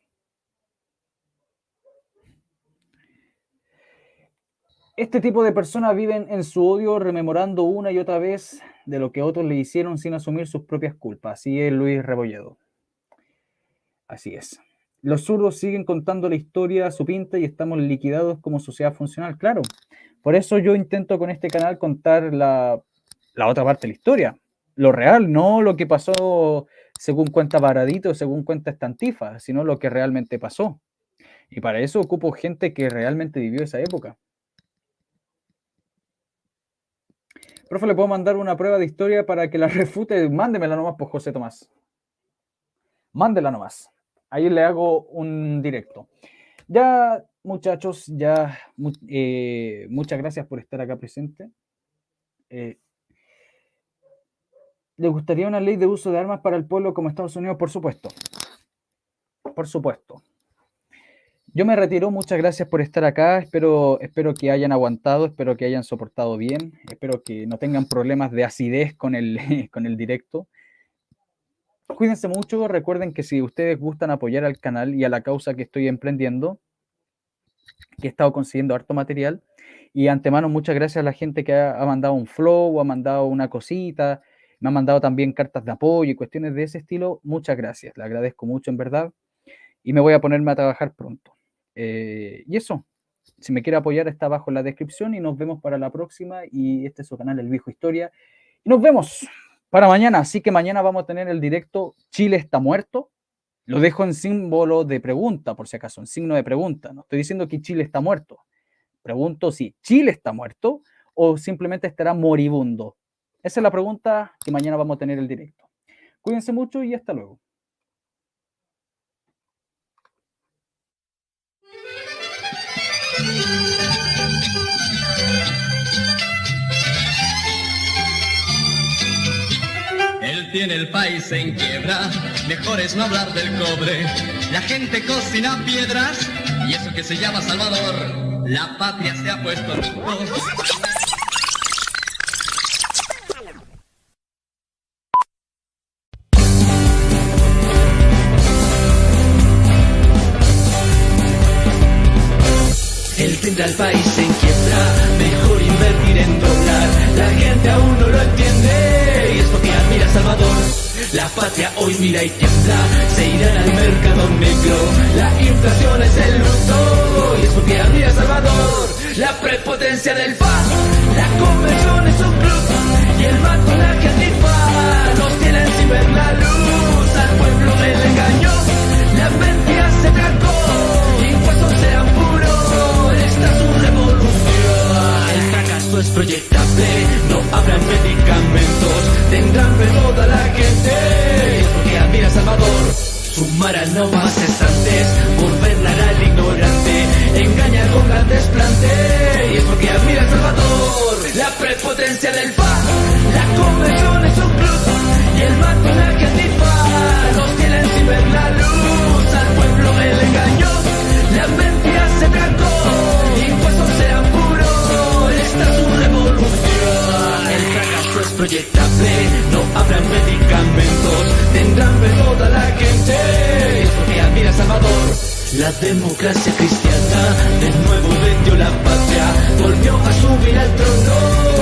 Este tipo de personas viven en su odio rememorando una y otra vez de lo que otros le hicieron sin asumir sus propias culpas. Así es Luis Rebolledo. Así es. Los zurdos siguen contando la historia a su pinta y estamos liquidados como sociedad funcional. Claro, por eso yo intento con este canal contar la otra parte de la historia. Lo real, no lo que pasó según cuenta Baradito, según cuenta esta Antifa, sino lo que realmente pasó. Y para eso ocupo gente que realmente vivió esa época. Profe, ¿le puedo mandar una prueba de historia para que la refute? Mándemela nomás, pues, José Tomás. Mándela nomás. Ahí le hago un directo. Ya, muchachos, ya muchas gracias por estar acá presente. ¿Le gustaría una ley de uso de armas para el pueblo como Estados Unidos? Por supuesto. Por supuesto. Yo me retiro, muchas gracias por estar acá, espero que hayan aguantado, espero que hayan soportado bien, espero que no tengan problemas de acidez con el directo. Cuídense mucho, recuerden que si ustedes gustan apoyar al canal y a la causa que estoy emprendiendo, que he estado consiguiendo harto material, y antemano muchas gracias a la gente que ha mandado un flow, ha mandado una cosita, me ha mandado también cartas de apoyo y cuestiones de ese estilo, muchas gracias, le agradezco mucho en verdad, y me voy a ponerme a trabajar pronto. Y eso, si me quiere apoyar está abajo en la descripción y nos vemos para la próxima y este es su canal El Viejo Historia y nos vemos para mañana, así que mañana vamos a tener el directo Chile está muerto, lo dejo en símbolo de pregunta por si acaso, en signo de pregunta, no estoy diciendo que Chile está muerto, pregunto si Chile está muerto o simplemente estará moribundo, esa es la pregunta y mañana vamos a tener el directo. Cuídense mucho y hasta luego. Él tiene el país en quiebra, mejor es no hablar del cobre. La gente cocina piedras y eso que se llama Salvador. La patria se ha puesto luto. Él tendrá el país en quiebra, mejor invertir en dólar. La gente aún no lo entiende y es porque admira a Salvador. La patria hoy mira y tiembla, se irán al mercado negro. La inflación es el luto y es porque admira a Salvador. La prepotencia del FA, la conversión es un club y el matonaje antifa nos tienen sin ver la luz. Al pueblo él engañó, la mentira se trancó, impuestos sean puros, esta es su revolución. El fracaso es proyectable, no habrán medicamentos, tendrán fe toda la gente, es porque admira a Salvador. Sumarán no más cesantes, gobernar al ignorante, engañar con grandes plantes, y es porque admira a Salvador. La prepotencia del FA, la conversión es un club, y el matonaje antifa nos tienen sin ver la luz. Al pueblo él engañó, la mentira se trancó, impuestos sean puros, esta es su revolución. proyectable, no habrán medicamentos, tendrán hambre toda la gente, es lo que admira Salvador. La democracia cristiana de nuevo vendió la patria, volvió a subir al trono.